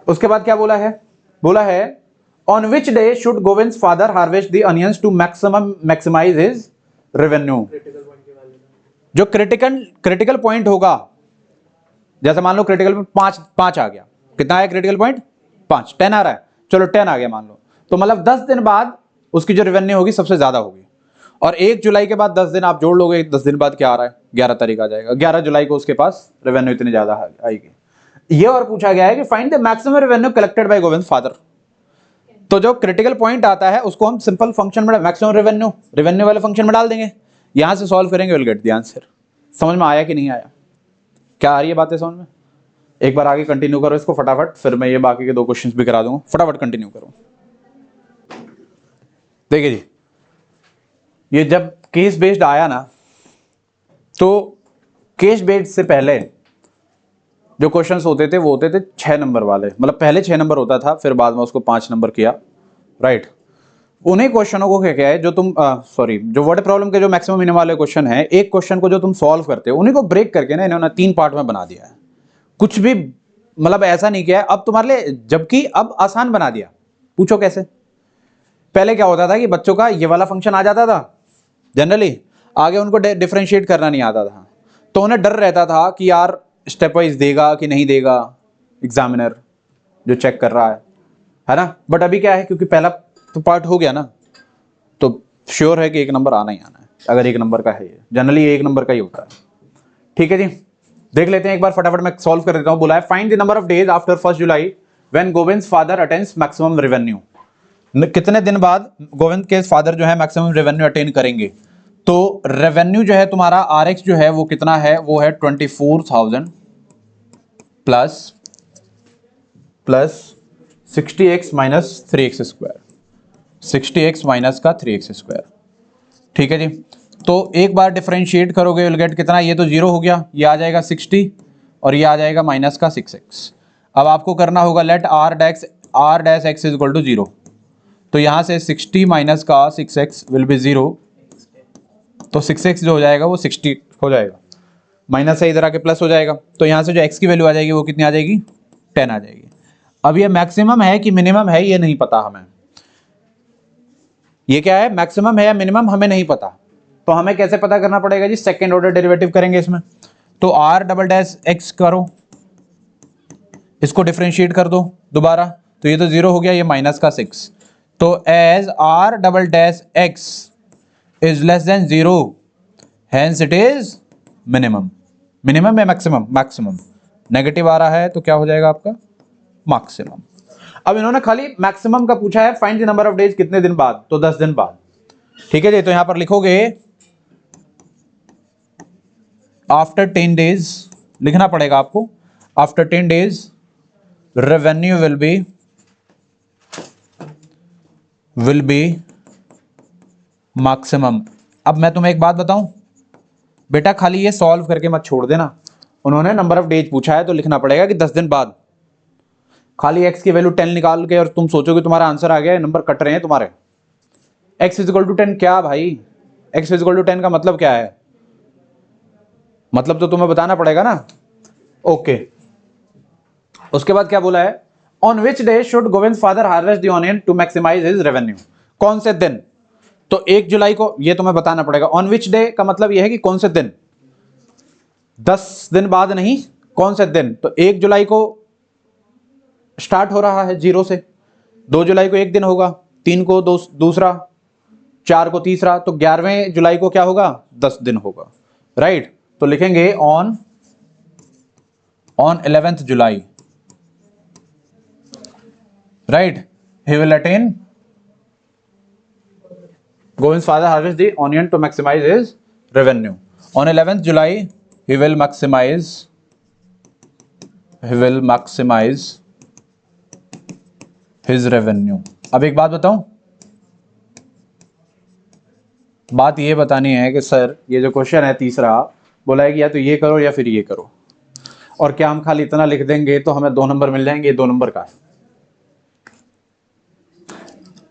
उसके बाद क्या बोला है? बोला है on which day should Govind's father harvest the onions to maximise his revenue. जो क्रिटिकल पॉइंट होगा, जैसे मान लो क्रिटिकल पॉइंट 5 आ गया, कितना आया क्रिटिकल पॉइंट 5, 10 आ रहा है, चलो 10 आ गया मान लो, तो मतलब 10 दिन बाद उसकी जो रेवेन्यू होगी सबसे ज्यादा होगी। और 1 जुलाई के बाद 10 दिन आप जोड़ लोगे, 10 दिन बाद क्या आ रहा है, 11 तारीख आ जाएगा, 11 जुलाई को उसके पास रेवेन्यू इतनी ज्यादा आएगी। ये और पूछा गया है कि find the maximum revenue collected bye Govind father. तो जो क्रिटिकल पॉइंट आता है उसको हम सिंपल फंक्शन में मैक्सिमम रेवेन्यू वाले फंक्शन में डाल देंगे, यहां से सॉल्व करेंगे, विल गेट द आंसर। समझ में आया कि नहीं आया, क्या आ रही है बातें समझ में? एक बार आगे कंटिन्यू करो इसको फटाफट, फिर मैं ये बाकी के 2 क्वेश्चंस भी करा दूंगा, फटाफट कंटिन्यू करो। देखिए जी, ये जब केस बेस्ड आया ना, तो केस बेस्ड से पहले जो क्वेश्चंस होते थे वो होते थे 6 नंबर वाले, मतलब पहले 6 नंबर होता था, फिर बाद में उसको 5 नंबर किया, राइट। उन्हीं क्वेश्चनों को क्या है जो तुम जो वर्ड प्रॉब्लम के जो मैक्सिमम मिनिमम वाले क्वेश्चन है, एक क्वेश्चन को जो तुम सॉल्व करते हो उन्हीं को ब्रेक करके ना इन्होंने 3 पार्ट में बना दिया है। कुछ भी मतलब ऐसा नहीं किया है अब तुम्हारे लिए, जबकि अब आसान बना दिया। पूछो कैसे? पहले क्या होता था कि बच्चों का ये वाला फंक्शन आ जाता था जनरली, आगे उनको डिफरेंशिएट करना नहीं आता था, तो उन्हें डर रहता था कि यार स्टेप वाइज देगा कि नहीं देगा एग्जामिनर जो चेक कर रहा है ना। बट अभी क्या है, क्योंकि पहला तो पार्ट हो गया ना, तो श्योर है कि 1 नंबर आना ही आना है। अगर 1 नंबर का है, ये जनरली 1 नंबर का ही होता है। ठीक है जी, देख लेते हैं एक बार फटाफट, मैं सॉल्व कर देता हूं। बोला है find the number of days after 1 July when Govind's father attains maximum revenue. कितने दिन बाद गोविंद के फादर जो है मैक्सिमम रेवेन्यू अटेन करेंगे। तो रेवेन्यू जो है तुम्हारा RX जो है वो कितना है, वो है 24,000 plus 60x minus 3x square, 60x minus का 3x स्क्वायर। ठीक है जी, तो एक बार डिफरेंशिएट करोगे विल गेट कितना, ये तो 0 हो गया, ये आ जाएगा 60 और ये आ जाएगा माइनस का 6x। अब आपको करना होगा let r dash x is equal to 0, तो यहां से 60 माइनस का 6x विल बी 0, तो 6x जो हो जाएगा वो 60 हो जाएगा, माइनस है इधर आके प्लस हो जाएगा, तो यहां से जो x की वैल्यू आ जाएगी वो कितनी आ जाएगी, 10 आ जाएगी। अब ये मैक्सिमम है कि मिनिमम है ये नहीं पता हमें, ये क्या है मैक्सिमम है या मिनिमम हमें नहीं पता, तो हमें कैसे पता करना पड़ेगा जी, सेकेंड ऑर्डर डेरिवेटिव करेंगे इसमें। तो r डबल डैश x करो, इसको डिफरेंशिएट कर दो दोबारा, तो ये तो 0 हो गया, ये माइनस का 6, तो as r double dash x is less than 0 hence it is minimum. Minimum है मैक्सिमम नेगेटिव आ रहा है तो क्या हो जाएगा आपका मैक्सिमम। अब इन्होंने खाली मैक्सिमम का पूछा है, find the number of days कितने दिन बाद, तो 10 दिन बाद। ठीक है जी, तो यहां पर लिखोगे आफ्टर 10 डेज, लिखना पड़ेगा आपको, after 10 days revenue will B maximum. अब मैं तुम्हें एक बात बताऊं बेटा, खाली ये सॉल्व करके मत छोड़ देना, उन्होंने नंबर ऑफ डेज पूछा है तो लिखना पड़ेगा कि 10 दिन बाद। खाली x की वैल्यू 10 निकाल के और तुम सोचोगे तुम्हारा आंसर आ गया, नंबर कट रहे हैं तुम्हारे। x इज इक्वल टू 10 क्या भाई, x इज इक्वल टू 10 का मतलब क्या है, मतलब तो तुम्हें बताना पड़ेगा ना। ओके, उसके बाद क्या बोला है, on which day should Govind father harvest the onion to maximise his revenue. कौन से दिन, तो 1 जुलाई को, ये तुम्हें बताना पड़ेगा। ऑन विच डे का मतलब यह है कि कौन से दिन, 10 दिन बाद नहीं, कौन से दिन, तो 1 जुलाई को स्टार्ट हो रहा है 0 से, 2 जुलाई को 1 दिन होगा, 3 को दूसरा, 4 को तीसरा, तो 11वें जुलाई को क्या होगा, 10 दिन होगा, राइट। तो लिखेंगे on 11th July, right, he will attain, Govind's father harvest the onion to maximize his revenue. On 11th July, he will maximize his revenue. अब एक बात बताऊं, बात ये बतानी है कि सर ये जो क्वेश्चन है तीसरा, बोला है कि या तो ये करो या फिर ये करो, और क्या हम खाली इतना लिख देंगे तो हमें 2 नंबर मिल जाएंगे, 2 नंबर का है।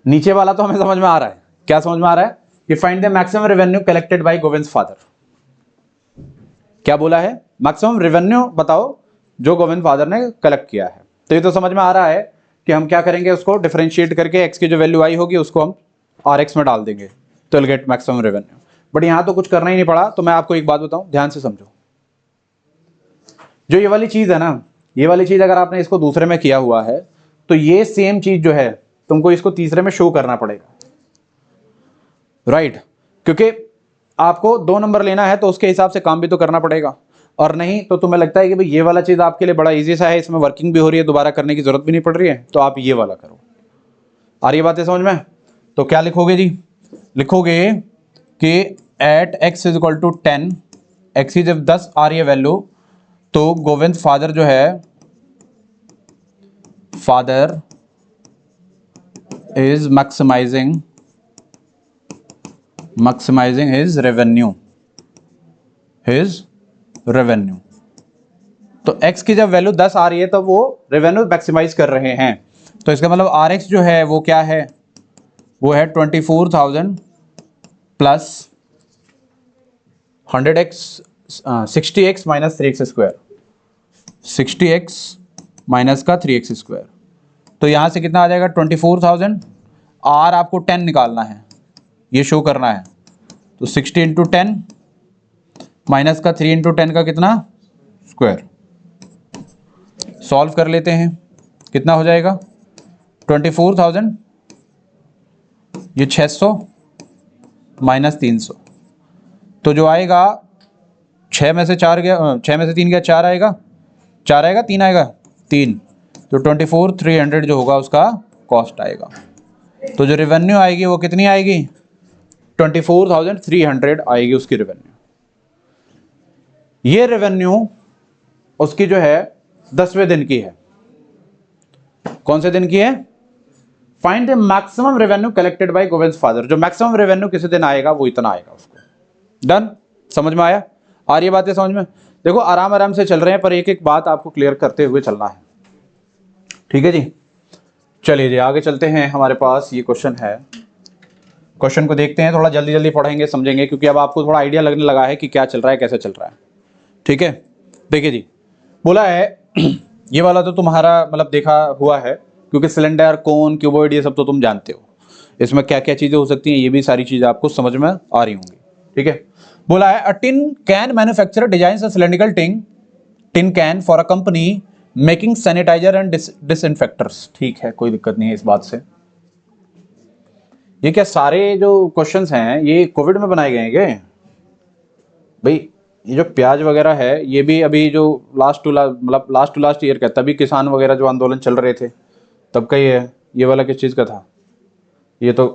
नीचे वाला तो हमें समझ में आ रहा है, क्या समझ में आ रहा है कि find the maximum revenue collected by Govind's father. क्या बोला है, मैक्सिमम रेवेन्यू बताओ जो गोविंद फादर ने कलेक्ट किया है, तो ये तो समझ में आ रहा है कि हम क्या करेंगे, उसको डिफरेंशिएट करके x की जो वैल्यू आई होगी उसको हम Rx में डाल देंगे, तो will get maximum revenue. But यहाँ तो कुछ करना ही नहीं पड़ा। तो मैं आपको एक बात बताऊं, ध्यान से समझो, जो ये वाली चीज है ना, ये वाली चीज अगर आपने इसको दूसरे में किया हुआ है तो ये सेम चीज जो है तुमको इसको तीसरे में शो करना पड़ेगा, राइट? क्योंकि आपको 2 नंबर लेना है तो उसके हिसाब से काम भी तो करना पड़ेगा, और नहीं तो तुम्हें लगता है कि भाई ये वाला चीज आपके लिए बड़ा इजी सा है, इसमें वर्किंग भी हो रही है, दोबारा करने की जरूरत भी नहीं पड़ रही है, तो आप ये वाला करो। आ रही है बातें समझ में? तो क्या लिखोगे जी? लिखोगे कि at x is equal to 10, x की जब 10 आ रही है वैल्यू, तो गोविंद फादर जो है, father is maximising his revenue, तो x की जब वैल्यू 10 आ रही है तो वो रेवेन्यू मैक्सिमाइज कर रहे हैं। तो इसका मतलब Rx जो है वो क्या है, वो है 24,000 plus 100x 60x minus 3x square, 60x minus का 3x स्क्वायर। तो यहां से कितना आ जाएगा 24,000, R आपको 10 निकालना है, ये शो करना है, तो 60 इंटू 10 माइनस का 3 इंटू 10 का कितना स्क्वायर। सॉल्व कर लेते हैं, कितना हो जाएगा 24,000, ये 600 माइनस 300, तो जो आएगा 6 में से 4 गया, 6 में से 3 गया 4 आएगा, 4 आएगा 3 आएगा 3, तो 24,300 जो होगा उसका कॉस्ट आएगा। तो जो रेवेन्यू आएगी वो कितनी आएगी 24,300 आएगी उसकी रेवेन्यू। ये रेवेन्यू उसकी जो है 10वें दिन की है। कौन से दिन की है? Find the maximum revenue collected by Govind's father. जो मैक्सिमम रेवेन्यू किसी दिन आएगा वो इतना आएगा उसको। डन? समझ में आया? आ रही है बातें समझ में? देखो आराम आराम से चल रहे हैं पर एक एक बात आपको क्लियर करते हुए चलना है, ठीक है जी? चलिए जी आगे चलते हैं। हमारे पास ये क्वेश्चन है, क्वेश्चन को देखते हैं, थोड़ा जल्दी जल्दी पढ़ेंगे समझेंगे, क्योंकि अब आपको थोड़ा आइडिया लगने लगा है कि क्या चल रहा है, कैसे चल रहा है, ठीक है? देखिए जी, बोला है ये वाला तो तुम्हारा मतलब देखा हुआ है, क्योंकि सिलेंडर, कोन, क्यूबॉइड ये सब तो तुम जानते हो, इसमें क्या क्या चीजें हो सकती हैं ये भी सारी चीजें आपको समझ में आ रही होंगी, ठीक है? बोला है a tin can manufacturer designs a cylindrical tin can for a company making sanitizer and disinfectors. ठीक है, कोई दिक्कत नहीं है इस बात से। ये क्या सारे जो क्वेश्चंस हैं ये कोविड में बनाए गए हैं क्या भाई? ये जो प्याज वगैरह है ये भी अभी जो लास्ट टू लास्ट ईयर का, तभी किसान वगैरह जो आंदोलन चल रहे थे तब का ही है। ये वाला किस चीज का था? ये तो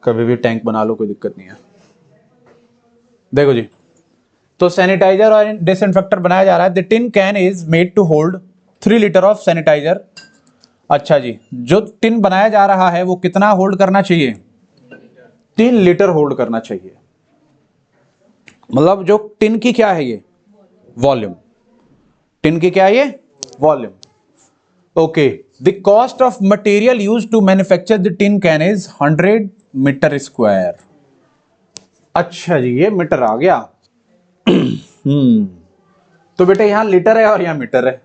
कभी भी टैंक बना लो, कोई दिक्कत नहीं है। देखो जी, तो सैनिटाइजर और डिसइंफेक्टर बनाया जा रहा है। The tin can is made to hold 3 litre of sanitiser. अच्छा जी, जो टिन बनाया जा रहा है वो कितना होल्ड करना चाहिए? 3 लीटर होल्ड करना चाहिए। मतलब जो टिन की क्या है ये? वॉल्यूम। टिन की क्या है ये? Volume. Okay, the cost of material used to manufacture the tin can is 100 metre square. अच्छा जी, ये मीटर आ गया। तो बेटे यहां लीटर है और यहां मीटर है,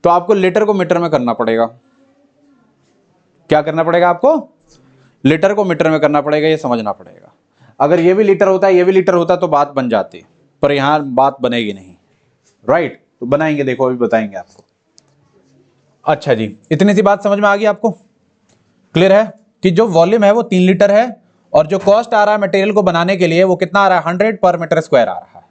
तो आपको लीटर को मीटर में करना पड़ेगा। क्या करना पड़ेगा आपको? लीटर को मीटर में करना पड़ेगा, ये समझना पड़ेगा। अगर ये भी लीटर होता है ये भी लीटर होता तो बात बन जाती, पर यहां बात बनेगी नहीं, राइट? तो बनाएंगे, देखो अभी बताएंगे आपको। अच्छा जी, इतनी सी बात समझ में आ गई आपको? क्लियर है कि जो वॉल्यूम है वो 3 लीटर है और जो कॉस्ट आ रहा है मटेरियल को बनाने के लिए वो कितना आ रहा है? 100 पर मीटर स्क्वायर आ रहा है,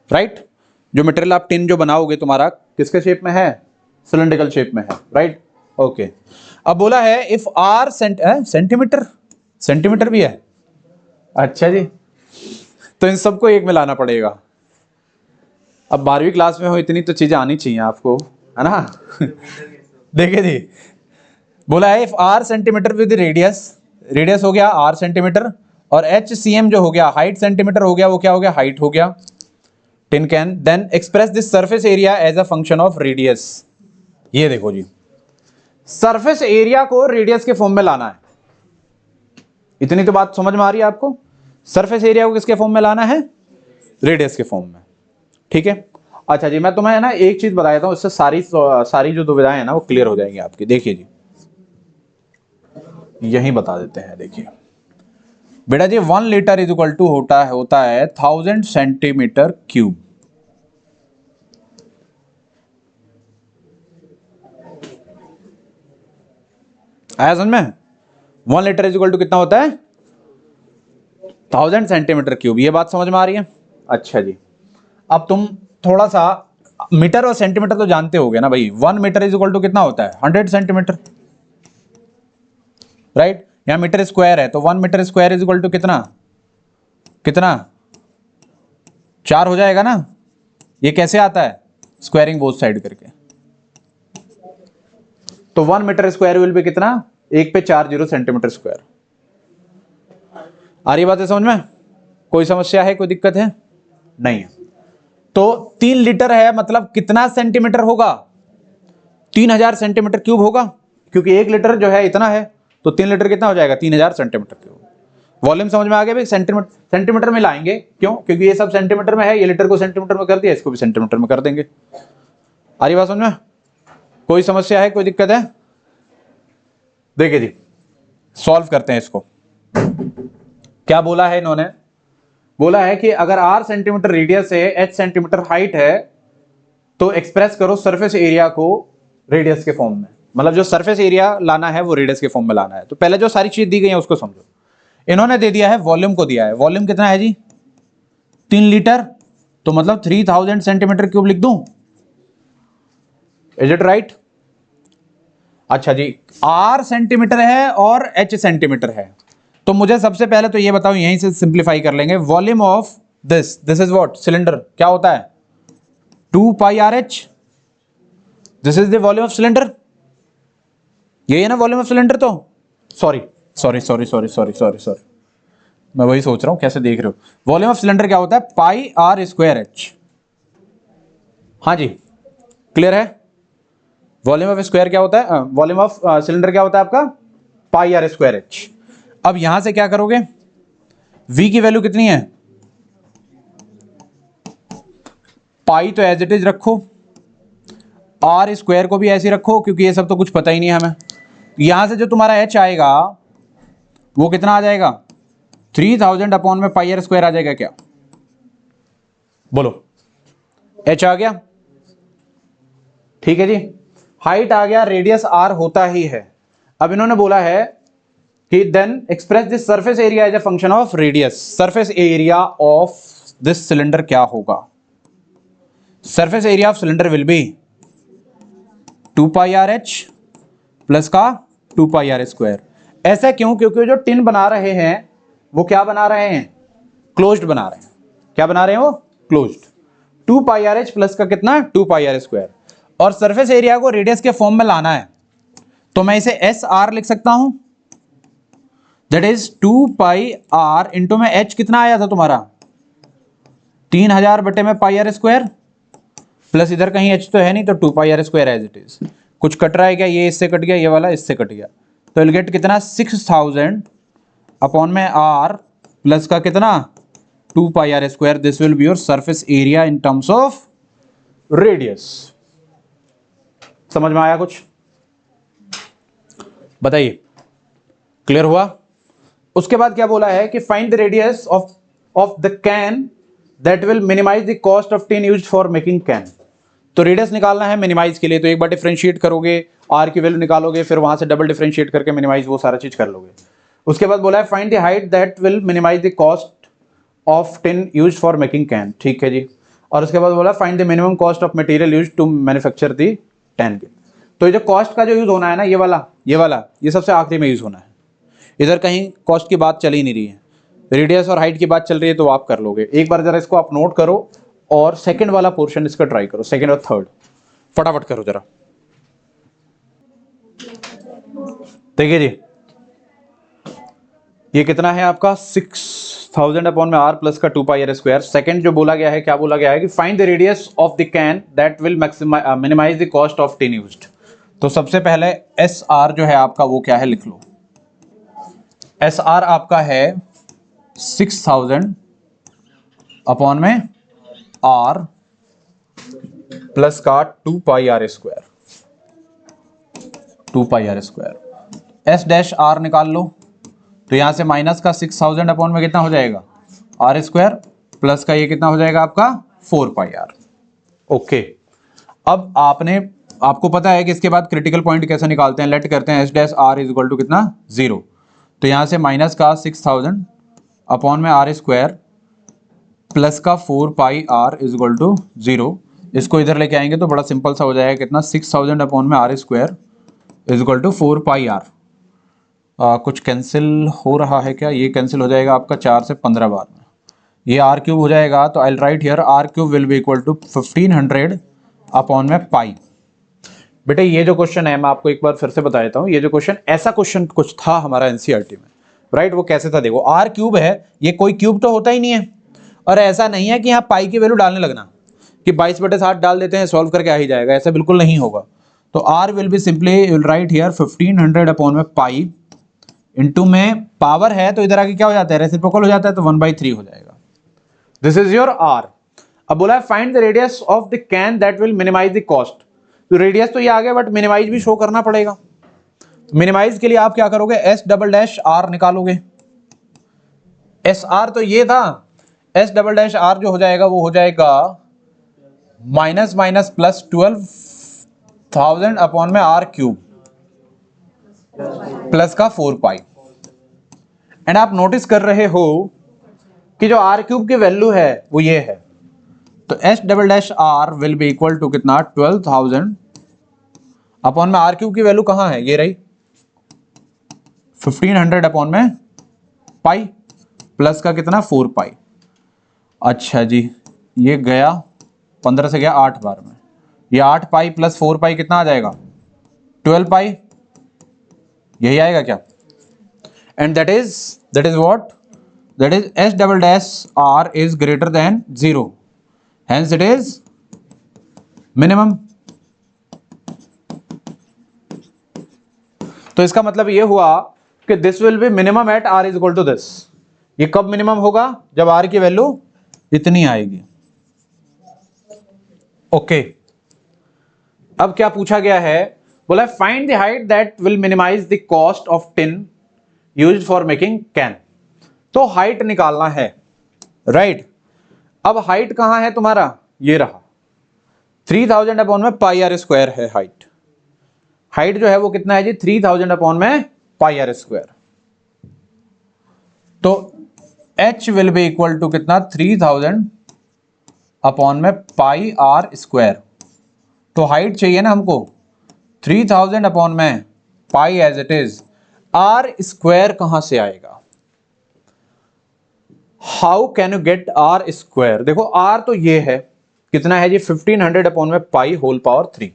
राइट? जो मटेरियल आप टिन जो बनाओगे तुम्हारा किसके शेप में है? सिलिंड्रिकल शेप में है, राइट? ओके। अब बोला है इफ आर सेंटीमीटर, सेंटीमीटर भी है। अच्छा जी, तो इन सबको एक में लाना पड़ेगा। अब 12वीं क्लास में हो, इतनी तो चीजें आनी चाहिए आपको, है ना? देखिए जी, बोला है if R centimetre with radius, radius हो गया आर सेंटीमीटर, और एच सीएम जो हो गया हाइट सेंटीमीटर हो गया, वो क्या हो गया? हाइट हो गया tin can. Then express this surface area as a function of radius. ये देखो जी, सरफेस एरिया को रेडियस के फॉर्म में लाना है। इतनी तो बात समझ में आ रही है आपको? सरफेस एरिया को किसके फॉर्म में लाना है? रेडियस के फॉर्म में, ठीक है? अच्छा जी, मैं तुम्हें ना एक चीज बता देता हूँ, इससे सारी सारी जो दुविधाएं हैं ना वो क्लियर हो जाएंगी आपकी। देखिए जी, यही बता देते हैं। देखिए बेटा जी, 1 लीटर इज इक्वल टू होता है 1000 सेंटीमीटर क्यूब। आया समझ में? 1 लीटर इज इक्वल टू कितना होता है? 1000 सेंटीमीटर क्यूब। ये बात समझ में आ रही है? अच्छा जी, अब तुम थोड़ा सा मीटर और सेंटीमीटर तो जानते होगे ना भाई। 1 मीटर इज इक्वल टू कितना होता है? 100 सेंटीमीटर, राइट? यहाँ मीटर स्क्वायर है तो 1 metre square is equal to कितना कितना 4 हो जाएगा ना। ये कैसे आता है? स्क्वायरिंग बोथ साइड करके। तो 1 मीटर स्क्वायर विल भी कितना? 1 पे 4 जीरो सेंटीमीटर स्क्वायर। आ रही बात है समझ में? कोई समस्या है, कोई दिक्कत है? नहीं है। तो 3 लीटर है मतलब कितना सेंटीमीटर होगा? 3000 सेंटीमीटर क्यूब होगा, क्योंकि 1 लीटर जो है इतना है, तो 3 लीटर कितना हो जाएगा? 3000 सेंटीमीटर क्यूब। वॉल्यूम समझ में आ गया भाई? सेंटीमीटर में लाएंगे, क्यों? क्योंकि ये सब सेंटीमीटर में है। ये लीटर को सेंटीमीटर में कर दिया, इसको भी सेंटीमीटर में कर देंगे। आ रही बात समझ में? कोई समस्या है, कोई दिक्कत है? देखिए जी, सॉल्व करते हैं इसको। क्या बोला है इन्होंने? बोला है कि अगर r सेंटीमीटर रेडियस है, h सेंटीमीटर हाइट है, तो एक्सप्रेस करो सरफेस एरिया को रेडियस के फॉर्म में। मतलब जो सरफेस एरिया लाना है वो रेडियस के फॉर्म में लाना है। तो पहले जो सारी चीज दी गई है उसको समझो। इन्होंने दे दिया है वॉल्यूम को दिया है। वॉल्यूम कितना है जी? 3 लीटर, तो मतलब 3000 सेंटीमीटर क्यूब लिख दूं। Is it right? अच्छा जी, r सेंटीमीटर है और h सेंटीमीटर है, तो मुझे सबसे पहले तो ये बताओ, यहीं से सिंप्लीफाई कर लेंगे। Volume of this is what? Cylinder. क्या होता है? 2 pi r h. This is the volume of cylinder. यही है ना वॉल्यूम ऑफ सिलेंडर? तो sorry sorry sorry sorry sorry sorry sorry, मैं वही सोच रहा हूं कैसे देख रहे हो। वॉल्यूम ऑफ सिलेंडर क्या होता है? पाई आर स्क्वायर एच। हाँ जी, क्लियर है? वॉल्यूम ऑफ स्क्वायर क्या होता है? वॉल्यूम ऑफ सिलेंडर क्या होता है आपका? पाई आर स्क्वायर एच। अब यहां से क्या करोगे? v की वैल्यू कितनी है? पाई तो एज इट इज रखो, आर स्क्वायर को भी ऐसे रखो, क्योंकि ये सब तो कुछ पता ही नहीं है हमें। यहां से जो तुम्हारा h आएगा वो कितना आ जाएगा? 3000 अपॉन में पाई आर स्क्वायर आ जाएगा क्या? बोलो, h आ गया, ठीक है जी। हाइट आ गया, रेडियस r होता ही है। अब इन्होंने बोला है कि then express this surface area as a function of radius. Surface area of this cylinder क्या होगा? Surface area of cylinder will be 2 pi r h plus का 2 पाई आर स्क्वायर। ऐसा क्यों? क्योंकि जो टिन बना रहे हैं वो क्या बना रहे हैं? क्लोज्ड बना रहे हैं। क्या बना रहे हैं वो? Closed. 2 pi r h plus का कितना? 2 पाई आर स्क्वायर। और सरफेस एरिया को रेडियस के फॉर्म में लाना है, तो मैं इसे एस आर लिख सकता हूं। That is 2 pi r into में एच कितना आया था तुम्हारा? 3000 बटे में पाई आर स्क्वायर, प्लस इधर कहीं एच तो है नहीं, तो 2 pi r square as it is. कुछ कट रहा है क्या? ये इससे कट गया, ये वाला इससे कट गया, तो विल गेट कितना? 6000 अपॉन में आर प्लस का कितना? 2 pi r square. This will be your surface area in terms of radius. समझ में आया कुछ? बताइए, क्लियर हुआ? उसके बाद क्या बोला है कि find the radius of the can that will minimize the cost of tin used for making can. तो रेडियस निकालना है मिनिमाइज के लिए, तो एक बार डिफरेंशिएट करोगे, आर की वैल्यू निकालोगे, फिर वहां से डबल डिफरेंशिएट करके मिनिमाइज वो सारा चीज कर लोगे। उसके बाद बोला है find the height that will minimize the cost of tin used for making can. ठीक है जी। और उसके बाद बोला find the minimum cost of material used to manufacture the tin. तो ये जो कॉस्ट का जो यूज होना है ना, ये सबसे आखिरी में यूज होना है। इधर कहीं कॉस्ट की बात चल ही नहीं रही है, रेडियस और हाइट की बात चल रही है, तो आप कर लोगे। एक बार जरा इसको आप नोट करो और सेकंड वाला पोर्शन इसका ट्राई करो, सेकंड और थर्ड फटाफट करो जरा। देखिए जी, ये कितना है आपका? 6000 अपॉन में आर प्लस का 2 पाई आर स्क्वायर। सेकंड जो बोला गया है, क्या बोला गया है कि find the radius of the can that will minimize the cost of tin used. तो सबसे पहले एस आर जो है आपका वो क्या है, लिख लो। एस आर आपका है 6000 अपॉन में आर प्लस का 2 pi r square, 2 pi r square. S dash r निकाल लो, तो यहां से माइनस का 6000 अपॉन में कितना हो जाएगा आर स्क्वायर, प्लस का ये कितना हो जाएगा आपका 4 पाई आर। ओके, अब आपको पता है कि इसके बाद क्रिटिकल पॉइंट कैसे निकालते हैं। लेट करते हैं S dash R is equal to कितना 0, तो यहां से माइनस का 6000 अपॉन में आर स्क्वायर प्लस का 4 pi are is equal to 0। इसको इधर लेके आएंगे तो बड़ा सिंपल सा हो जाएगा, कितना 6000 अपॉन में R square is equal to 4 pi R. कुछ कैंसिल हो रहा है क्या, ये कैंसिल हो जाएगा आपका 4 से 15 बार में, ये आर क्यूब हो जाएगा। तो I will write here R cube will be equal to 1500 upon में पाई। बेटे ये जो क्वेश्चन है मैं आपको एक बार फिर से बता देता हूँ, ये जो क्वेश्चन ऐसा क्वेश्चन कुछ था हमारा एनसीईआरटी में, राइट। वो कैसे था देखो, आर क्यूब है, ये कोई क्यूब तो होता ही नहीं है, और ऐसा नहीं है कि यहाँ पाई की वैल्यू डालने लगना कि 22/7 डाल देते हैं सॉल्व करके आ ही जाएगा, ऐसा बिल्कुल नहीं होगा। तो R will be simply will write here 1500 upon में पाई इंटू में पावर है तो इधर आके क्या हो जाता है रेसिप्रोकल हो जाता है, तो 1/3 हो जाएगा। This is your R. अब बोला है find the radius of the can that will minimize the cost. तो रेडियस तो ये आ गया, बट मिनिमाइज भी शो करना पड़ेगा। मिनिमाइज के लिए आप क्या करोगे, एस डबल डैश आर निकालोगे। एस आर तो ये था, एस डबल डैश आर जो हो जाएगा वो हो जाएगा माइनस माइनस प्लस 12,000 अपॉन में आर क्यूब प्लस का 4 पाई। एंड आप नोटिस कर रहे हो कि जो आर क्यूब की वैल्यू है वो ये है, तो S double dash R will be equal to कितना 12,000 अपॉन में आर क्यूब की वैल्यू कहां है, ये रही 1500 अपॉन में पाई प्लस का कितना 4 पाई। अच्छा जी, ये गया 15 से गया 8 बार में, ये 8 पाई प्लस 4 पाई कितना आ जाएगा 12 पाई, यही आएगा क्या। And that is what, that is S double dash R is greater than 0, hence it is minimum. तो इसका मतलब ये हुआ कि this will be minimum at R is equal to this. ये कब मिनिमम होगा, जब आर की वैल्यू इतनी आएगी। ओके, अब क्या पूछा गया है, बोला find the height that will minimize the cost of tin used for making can. तो हाइट निकालना है, राइट। अब हाइट कहां है तुम्हारा, ये रहा 3000 अपॉन में पाई आर स्क्वायर है हाइट। हाइट जो है वो कितना है जी 3000 अपॉन में पाई आर स्क्वायर। तो h will be equal to कितना 3000 अपॉन में पाई आर स्क्वायर। तो हाइट चाहिए ना हमको 3000 अपॉन में pi as it is, r square कहां से आएगा, how can you get r square. देखो आर तो ये है, कितना है जी 1500 अपॉन में पाई होल पावर 3,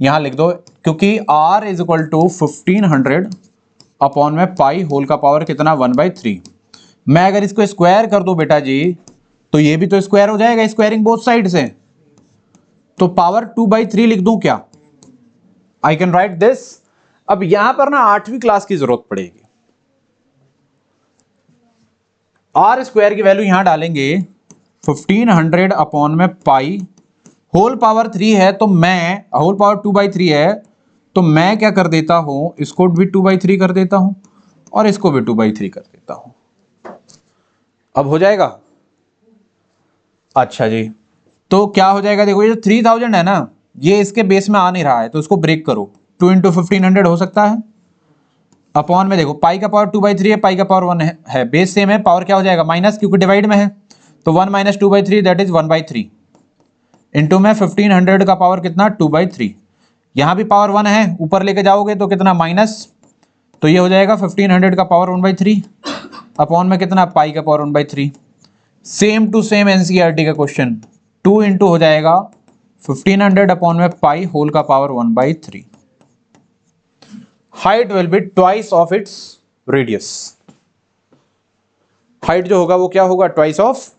यहां लिख दो, क्योंकि r is equal to 1500 upon में पाई होल का पावर कितना 1/3। मैं अगर इसको स्क्वायर कर दूं बेटा जी, तो ये भी तो स्क्वायर हो जाएगा, स्क्वायरिंग बोथ साइड से, तो पावर 2/3 लिख दूं क्या, आई कैन राइट दिस। अब यहां पर ना 8वीं क्लास की जरूरत पड़ेगी। आर स्क्वायर की वैल्यू यहां डालेंगे 1500 अपॉन में पाई होल पावर 3 है, तो मैं होल पावर 2/3 है, तो मैं क्या कर देता हूं, इसको भी 2/3 कर देता हूं और इसको भी 2/3 कर देता हूं। अब हो जाएगा। अच्छा जी, तो क्या हो जाएगा, देखो ये जो 3000 है ना, ये इसके बेस में आ नहीं रहा है, तो इसको ब्रेक करो, 2 × 1500 हो सकता है अपॉन में, देखो पाई का पावर 2/3 है, पाई का पावर 1 है, बेस सेम है, पावर क्या हो जाएगा माइनस, क्योंकि डिवाइड में है, तो 1 - 2/3 दैट इज 1/3 इंटू में 1500 का पावर कितना 2/3। यहां भी पावर 1 है, ऊपर लेके जाओगे तो कितना माइनस, तो ये हो जाएगा 1500 का पावर 1/3 अपॉन में कितना पाई का power 1/3। Same to same NCERT का क्वेश्चन, 2 इंटू हो जाएगा 1500 अपॉन में पाई होल का power 1/3। Height will be twice of its radius. Height जो होगा वो क्या होगा, ट्वाइस ऑफ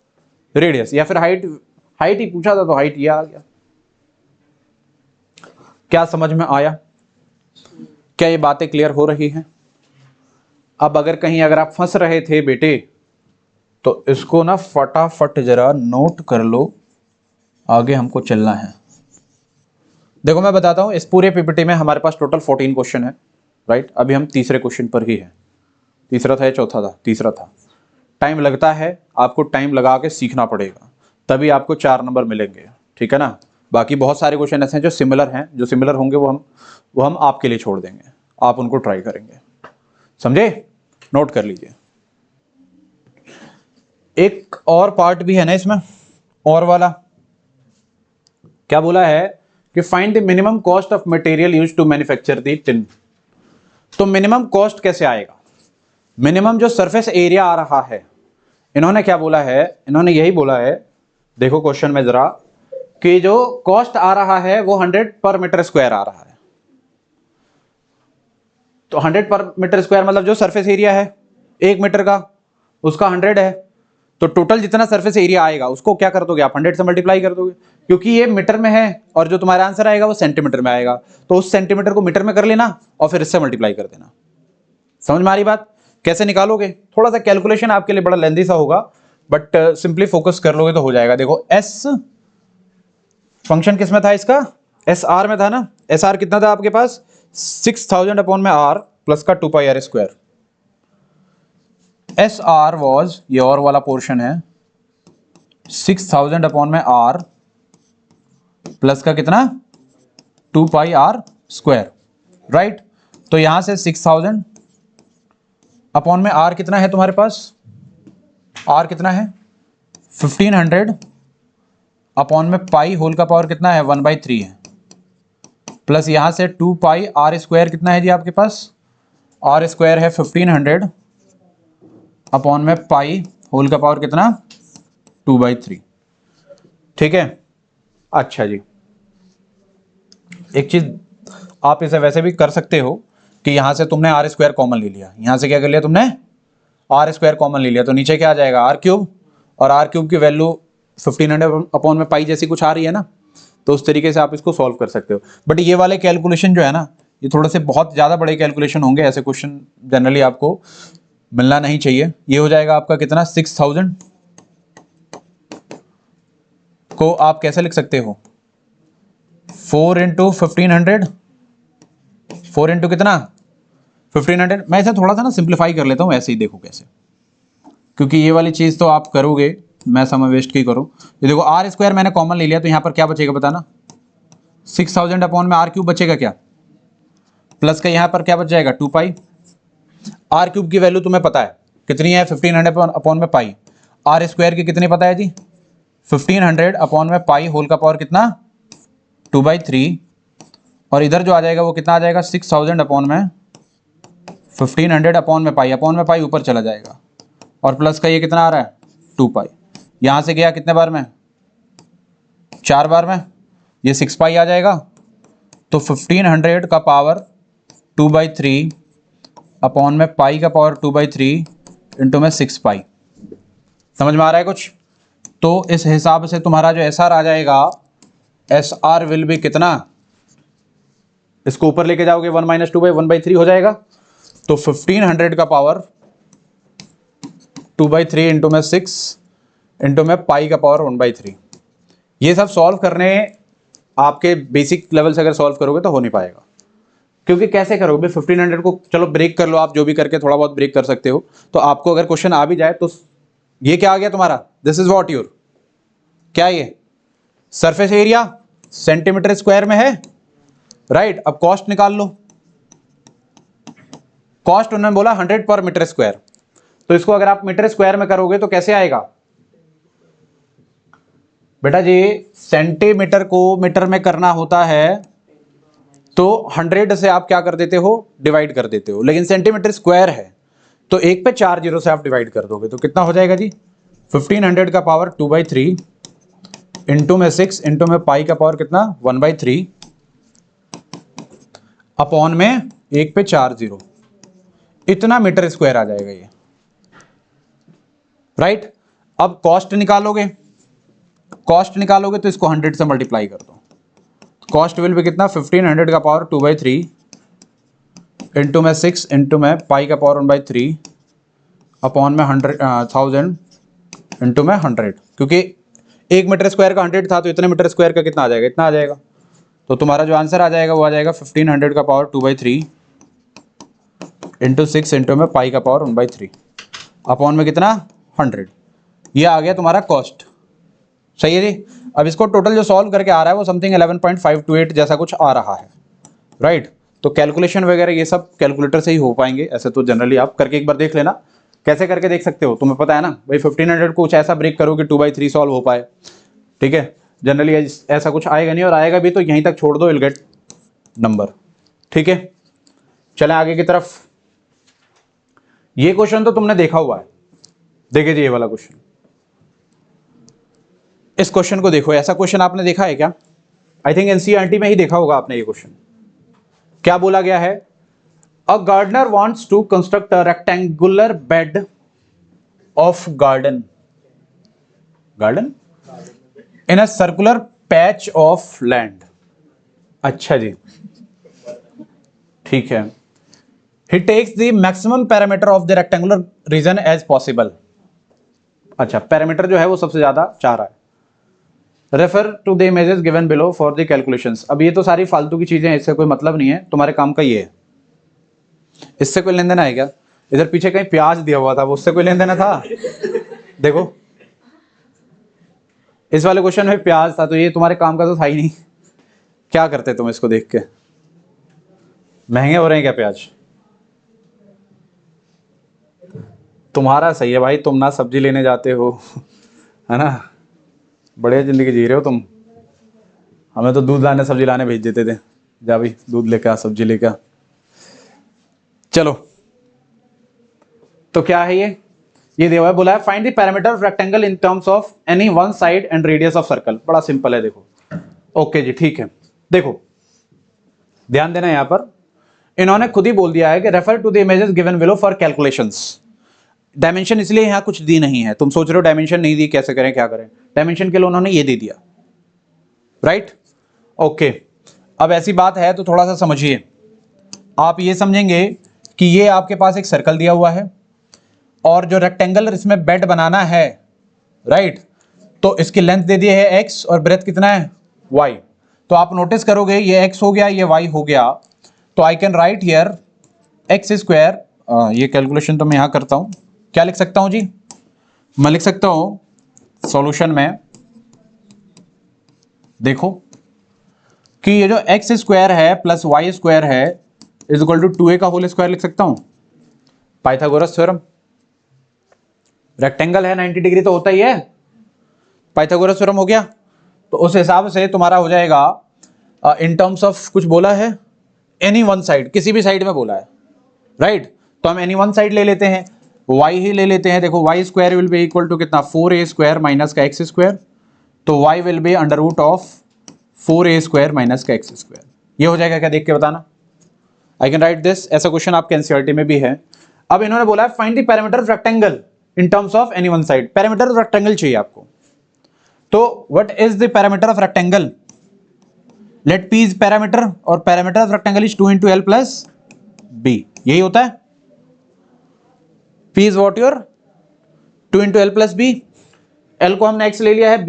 रेडियस, या फिर हाइट ही पूछा था तो हाइट ये आ गया। क्या समझ में आया, क्या ये बातें क्लियर हो रही हैं। अब अगर आप फंस रहे थे बेटे, तो इसको ना फटाफट जरा नोट कर लो आगे हमको चलना है। देखो मैं बताता हूँ, इस पूरे पीपीटी में हमारे पास टोटल 14 क्वेश्चन है, राइट। अभी हम तीसरे क्वेश्चन पर ही है। तीसरा था या चौथा था? तीसरा था। टाइम लगता है, आपको टाइम लगा के सीखना पड़ेगा, तभी आपको 4 नंबर मिलेंगे, ठीक है ना। बाकी बहुत सारे क्वेश्चन ऐसे हैं जो सिमिलर हैं, जो सिमिलर होंगे वो हम आपके लिए छोड़ देंगे, आप उनको ट्राई करेंगे, समझे? नोट कर लीजिए। एक और पार्ट भी है ना इसमें, और वाला क्या बोला है कि find the minimum cost of material used to manufacture the tin. तो मिनिमम कॉस्ट कैसे आएगा? मिनिमम जो सरफेस एरिया आ रहा है, इन्होंने क्या बोला है? इन्होंने यही बोला है, देखो क्वेश्चन में जरा, कि जो कॉस्ट आ रहा है वो 100 पर मीटर स्क्वायर आ रहा है। तो 100 पर मीटर स्क्वायर मतलब जो सरफेस एरिया है 1 मीटर का, उसका 100 है। तो टोटल जितना सरफेस एरिया आएगा उसको क्या कर दोगे आप? 100 से मल्टीप्लाई कर दोगे, क्योंकि ये मीटर में है और जो तुम्हारा आंसर आएगा वो सेंटीमीटर में आएगा। तो उस सेंटीमीटर को मीटर में कर लेना और फिर इससे मल्टीप्लाई कर देना। समझ में आ रही बात? कैसे निकालोगे? थोड़ा सा कैलकुलेशन आपके लिए बड़ा लेंथी सा होगा, बट सिंपली फोकस कर लोगे तो हो जाएगा। देखो एस फंक्शन किस में था इसका? एस आर में था ना। एस आर कितना था आपके पास? 6000 अपॉन में आर प्लस का 2 pi r square. S r was, ये और वाला पोर्शन है, 6000 अपॉन में आर प्लस का कितना? 2 पाई आर स्क्वायर, राइट। तो यहां से 6000 अपॉन में आर कितना है तुम्हारे पास? आर कितना है? 1500 अपॉन में पाई होल का पावर कितना है? 1/3 है, प्लस यहां से 2 पाई आर स्क्वायर कितना है जी आपके पास? आर स्क्वायर है 1500 अपॉन में पाई होल का पावर कितना? 2/3, ठीक है। अच्छा जी, एक चीज आप इसे वैसे भी कर सकते हो कि यहां से तुमने आर स्क्वायर कॉमन ले लिया, यहां से क्या कर लिया तुमने? आर स्क्वायर कॉमन ले लिया, तो नीचे क्या आ जाएगा? आर क्यूब, और आर क्यूब की वैल्यू 1500 अपॉन में पाई जैसी कुछ आ रही है ना, तो उस तरीके से आप इसको सॉल्व कर सकते हो। बट ये वाले कैलकुलेशन जो है ना, ये थोड़े से बहुत ज़्यादा बड़े कैलकुलेशन होंगे, ऐसे क्वेश्चन जनरली आपको मिलना नहीं चाहिए। ये हो जाएगा आपका कितना? 6000 को आप कैसे लिख सकते हो? 4 इंटू 1500, 4 इंटू कितना? 1500। मैं इसे थोड़ा सा ना सिंप्लीफाई कर लेता हूँ, ऐसे ही देखो कैसे, क्योंकि ये वाली चीज़ तो आप करोगे, मैं समय वेस्ट क्यों करूँ। ये देखो आर स्क्वायर मैंने कॉमन ले लिया, तो यहाँ पर क्या बचेगा बताना? 6000 अपॉन में आर क्यूब बचेगा क्या? प्लस का यहाँ पर क्या बच जाएगा? 2 पाई। आर क्यूब की वैल्यू तुम्हें पता है कितनी है? 1500 अपॉन में पाई। आर स्क्वायर की कितनी पता है जी? 1500 अपॉन में पाई होल का पावर कितना? 2/3। और इधर जो आ जाएगा वो कितना आ जाएगा? 6000 अपॉन में 1500 अपॉन में पाई, अपॉन में पाई ऊपर चला जाएगा, और प्लस का ये कितना आ रहा है? 2 पाई। यहाँ से गया कितने बार में? 4 बार में, ये 6 पाई आ जाएगा। तो 1500 का पावर 2/3 अपॉन में पाई का पावर 2/3 इंटू में 6 पाई। समझ में आ रहा है कुछ? तो इस हिसाब से तुम्हारा जो एस आर आ जाएगा, एस आर विल भी कितना? इसको ऊपर लेके जाओगे 1 - 2 1/3 हो जाएगा। तो 1500 का पावर 2/3 इंटू में 6 इंटू में पाई का पावर 1/3। ये सब सॉल्व करने आपके बेसिक लेवल से अगर सॉल्व करोगे तो हो नहीं पाएगा, क्योंकि कैसे करोगे? 1500 को चलो ब्रेक कर लो, आप जो भी करके थोड़ा बहुत ब्रेक कर सकते हो। तो आपको अगर क्वेश्चन आ भी जाए तो ये क्या आ गया तुम्हारा? दिस इज व्हाट योर, क्या ये? सरफेस एरिया सेंटीमीटर स्क्वायर में है, राइट। अब कॉस्ट निकाल लो। कॉस्ट उन्होंने बोला 100 पर मीटर स्क्वायर, तो इसको अगर आप मीटर स्क्वायर में करोगे तो कैसे आएगा बेटा जी? सेंटीमीटर को मीटर में करना होता है तो 100 से आप क्या कर देते हो? डिवाइड कर देते हो, लेकिन सेंटीमीटर स्क्वायर है तो 1 पे 4 जीरो से आप डिवाइड कर दोगे, तो कितना हो जाएगा जी? 1500 का पावर 2/3 इंटू में 6 इंटू में पाई का पावर कितना? 1/3 अपॉन में 1 पे 4 जीरो, इतना मीटर स्क्वायर आ जाएगा ये, राइट। अब कॉस्ट निकालोगे, कॉस्ट निकालोगे तो इसको 100 से मल्टीप्लाई कर दो। कॉस्ट विल भी कितना? 1500 का पावर 2/3 इंटू में 6 इंटू में पाई का पावर 1/3 अपॉन में 1000 इंटू में 100, क्योंकि 1 मीटर स्क्वायर का 100 था तो इतने मीटर स्क्वायर का कितना आ जाएगा, इतना आ जाएगा। तो तुम्हारा जो आंसर आ जाएगा वो आ जाएगा 1500 का पावर 2/3 इंटू 6 इंटू में पाई का पावर 1/3 अपॉन में कितना 100। ये आ गया तुम्हारा कॉस्ट। सही है जी। अब इसको टोटल जो सॉल्व करके आ रहा है वो समथिंग 11.528 जैसा कुछ आ रहा है, राइट। तो कैलकुलेशन वगैरह ये सब कैलकुलेटर से ही हो पाएंगे। ऐसे तो जनरली आप करके एक बार देख लेना, कैसे करके देख सकते हो, तुम्हें पता है ना भाई। 1500 को कुछ ऐसा ब्रेक करो कि 2/3 सॉल्व हो पाए, ठीक है। जनरली ऐसा कुछ आएगा नहीं, और आएगा भी तो यहीं तक छोड़ दो, विल गेट नंबर, ठीक है। चलें आगे की तरफ। ये क्वेश्चन तो तुमने देखा हुआ है, देखे जी ये वाला क्वेश्चन। इस क्वेश्चन को देखो, ऐसा क्वेश्चन आपने देखा है क्या? आई थिंक एनसीईआरटी में ही देखा होगा आपने ये क्वेश्चन। क्या बोला गया है? A gardener wants to construct a rectangular bed of garden in a circular patch of land. अच्छा जी, ठीक है। He takes the maximum parameter of the rectangular region as possible. अच्छा, पैरामीटर जो है वो सबसे ज्यादा चाह रहा है। Refer to the images given below for the calculations. अब ये तो सारी फालतू की चीजें हैं, इससे कोई मतलब नहीं है, तुम्हारे काम का ये है। इससे कोई लेन देना है क्या? इधर पीछे कहीं प्याज दिया हुआ था, वो उससे कोई लेन देना था? देखो इस वाले क्वेश्चन में प्याज था, तो ये तुम्हारे काम का तो था ही नहीं। क्या करते तुम इसको देख के? महंगे हो रहे हैं क्या प्याज? तुम्हारा सही है भाई, तुम ना सब्जी लेने जाते हो, है ना, बढ़िया जिंदगी जी रहे हो तुम। हमें तो दूध लाने सब्जी लाने भेज देते थे, जा भाई दूध लेकर आ, सब्जी लेकर आ। चलो, तो क्या है ये दिया हुआ है, बोला है find the parameter of rectangle in terms of any one side and radius of circle. बड़ा सिंपल है, देखो। ओके जी, ठीक है। देखो ध्यान देना, यहां पर इन्होंने खुद ही बोल दिया है कि refer to the images given below for calculations. Dimension इसलिए यहां कुछ दी नहीं है, तुम सोच रहे हो डायमेंशन नहीं दी, कैसे करें क्या करें, डायमेंशन के लिए उन्होंने ये दे दिया, राइट। ओके, अब ऐसी बात है तो थोड़ा सा समझिए। आप ये समझेंगे कि ये आपके पास एक सर्कल दिया हुआ है और जो रेक्टेंगल इसमें बेड बनाना है, राइट, तो इसकी लेंथ दे दी है x और ब्रेथ कितना है y। तो आप नोटिस करोगे ये x हो गया, ये y हो गया, तो I can right here x square. ये कैलकुलेशन तो मैं यहां करता हूं, क्या लिख सकता हूं जी? मैं लिख सकता हूं सॉल्यूशन में, देखो कि ये जो एक्स स्क्वायर है प्लस वाई स्क्वायर है इज इक्वल टू 2a का होल स्क्वायर लिख सकता हूं, पाइथागोरस थ्योरम। रेक्टेंगल है 90 डिग्री तो होता ही है, पाइथागोरस थ्योरम हो गया। तो उस हिसाब से तुम्हारा हो जाएगा इन टर्म्स ऑफ, कुछ बोला है एनी वन साइड, किसी भी साइड में बोला है, राइट। तो हम एनी वन साइड ले लेते हैं, y ही ले लेते हैं। देखो y square will be equal to कितना, 4a स्क्वायर माइनस का x स्क्वायर, तो y will be under root of 4a square minus का x स्क्वायर। ये हो जाएगा क्या, देख के बताना। आई कैन राइट दिस, ऐसा क्वेश्चन आपके एनसीईआरटी में भी है। अब इन्होंने बोला है find the parameter of rectangle in terms of any one side. Parameter of rectangle चाहिए आपको, तो what is the parameter of rectangle? Let p is parameter और parameter of rectangle is 2 into l plus b। यही होता है, p is what your 2 into l plus b। l को हमने x ले लिया है,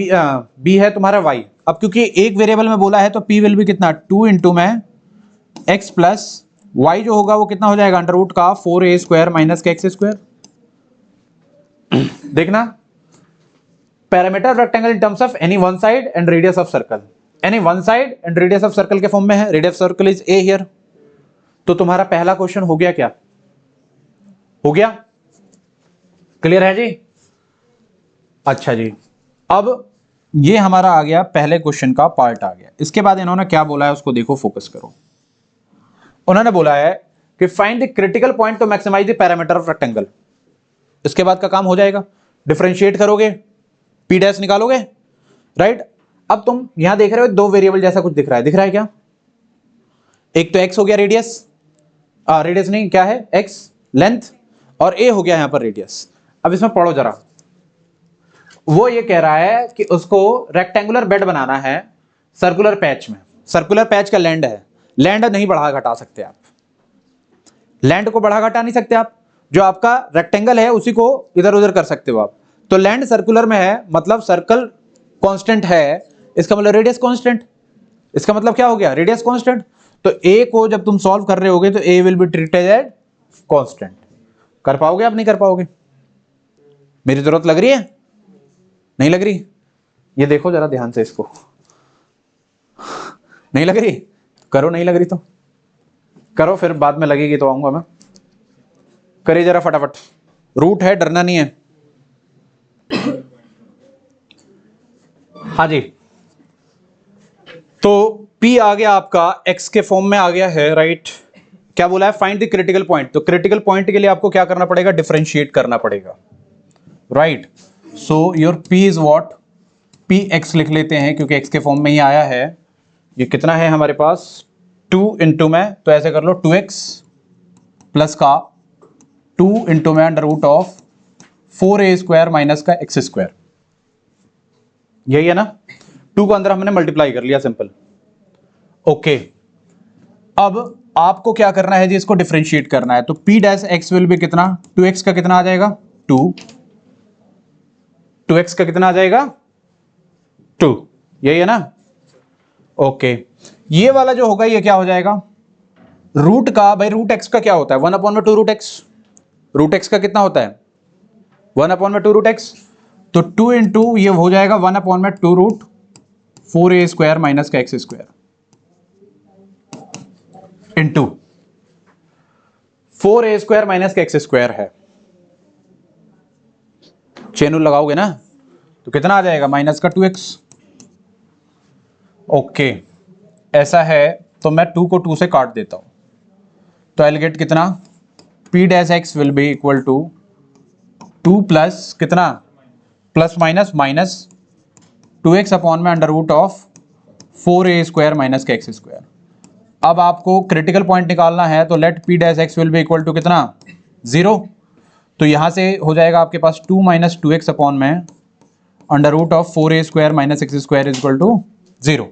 b है तुम्हारा y। अब क्योंकि एक वेरिएबल में बोला है तो p विल भी कितना, 2 into में x प्लस y जो होगा वो कितना हो जाएगा, अंडर रूट का 4a स्क्वायर माइनस का x स्क्वायर। देखना, parameter of rectangle in terms of any one side and radius of circle. Any one side and radius of circle के फॉर्म में है, radius of circle is a here. तो तुम्हारा पहला question हो गया, क्या हो गया? क्लियर है जी? अच्छा जी, अब ये हमारा आ गया, पहले क्वेश्चन का पार्ट आ गया। इसके बाद इन्होंने क्या बोला है उसको देखो, फोकस करो। उन्होंने बोला है कि find the critical point to maximize the parameter of rectangle. इसके बाद का काम हो जाएगा, डिफरेंशिएट करोगे, p डैश निकालोगे, राइट। अब तुम यहां देख रहे हो दो वेरिएबल जैसा कुछ दिख रहा है क्या? एक तो x हो गया रेडियस, रेडियस नहीं क्या है, x लेंथ, और a हो गया यहां पर रेडियस। अब इसमें पढ़ो जरा, वो ये कह रहा है कि उसको रेक्टेंगुलर बेड बनाना है सर्कुलर पैच में। सर्कुलर पैच का लैंड है, लैंड नहीं बढ़ा घटा सकते आप, लैंड को बढ़ा घटा नहीं सकते आप, जो आपका रेक्टेंगल है उसी को इधर उधर कर सकते हो आप। तो लैंड सर्कुलर में है, मतलब सर्कल कांस्टेंट है, इसका मतलब रेडियस कांस्टेंट, इसका मतलब क्या हो गया, रेडियस कांस्टेंट। तो ए को जब तुम सॉल्व कर रहे होगे तो A will be treated as constant. कर पाओगे आप, नहीं कर पाओगे? मेरी जरूरत लग रही है, नहीं लग रही? ये देखो जरा ध्यान से इसको, नहीं लग रही? करो, नहीं लग रही तो करो, फिर बाद में लगेगी तो आऊंगा मैं। करिए जरा फटाफट, रूट है, डरना नहीं है। हाँ जी, तो P आ गया आपका x के फॉर्म में आ गया है, राइट। क्या बोला है, फाइंड द क्रिटिकल पॉइंट। तो क्रिटिकल पॉइंट के लिए आपको क्या करना पड़ेगा, डिफरेंशिएट करना पड़ेगा, right. So your P is what, Px लिख लेते हैं क्योंकि x के फॉर्म में ही आया है। ये कितना है हमारे पास, 2 इंटू में, तो ऐसे कर लो 2x प्लस का 2 इंटू में under root of 4a square minus का x स्क्वायर, यही है ना। 2 को अंदर हमने मल्टीप्लाई कर लिया, सिंपल। ओके, अब आपको क्या करना है जी, इसको डिफरेंशिएट करना है। तो P dash x will B कितना, 2x का कितना आ जाएगा, 2x का कितना आ जाएगा, 2, यही है ना। ओके, ये वाला जो होगा ये क्या हो जाएगा, रूट का, भाई रूट x का क्या होता है, 1/2 रूट x। रूट x का कितना होता है, 1/2 रूट x। तो 2 इंटू ये हो जाएगा 1/2 रूट 4a स्क्वायर माइनस का x square into 4a square minus का x स्क्वायर है। चेन रूल लगाओगे ना तो कितना आ जाएगा, माइनस का 2x। ओके, ऐसा है तो मैं 2 को 2 से काट देता हूं, तो आई विल गेट कितना, P dash x will be equal to 2 plus कितना, plus minus minus 2x upon में under root of 4a square minus का x स्क्वायर। अब आपको क्रिटिकल पॉइंट निकालना है, तो let P dash x will be equal to कितना, 0। तो यहां से हो जाएगा आपके पास 2 माइनस 2x अपॉन में under root of 4a square minus x square is equal to 0,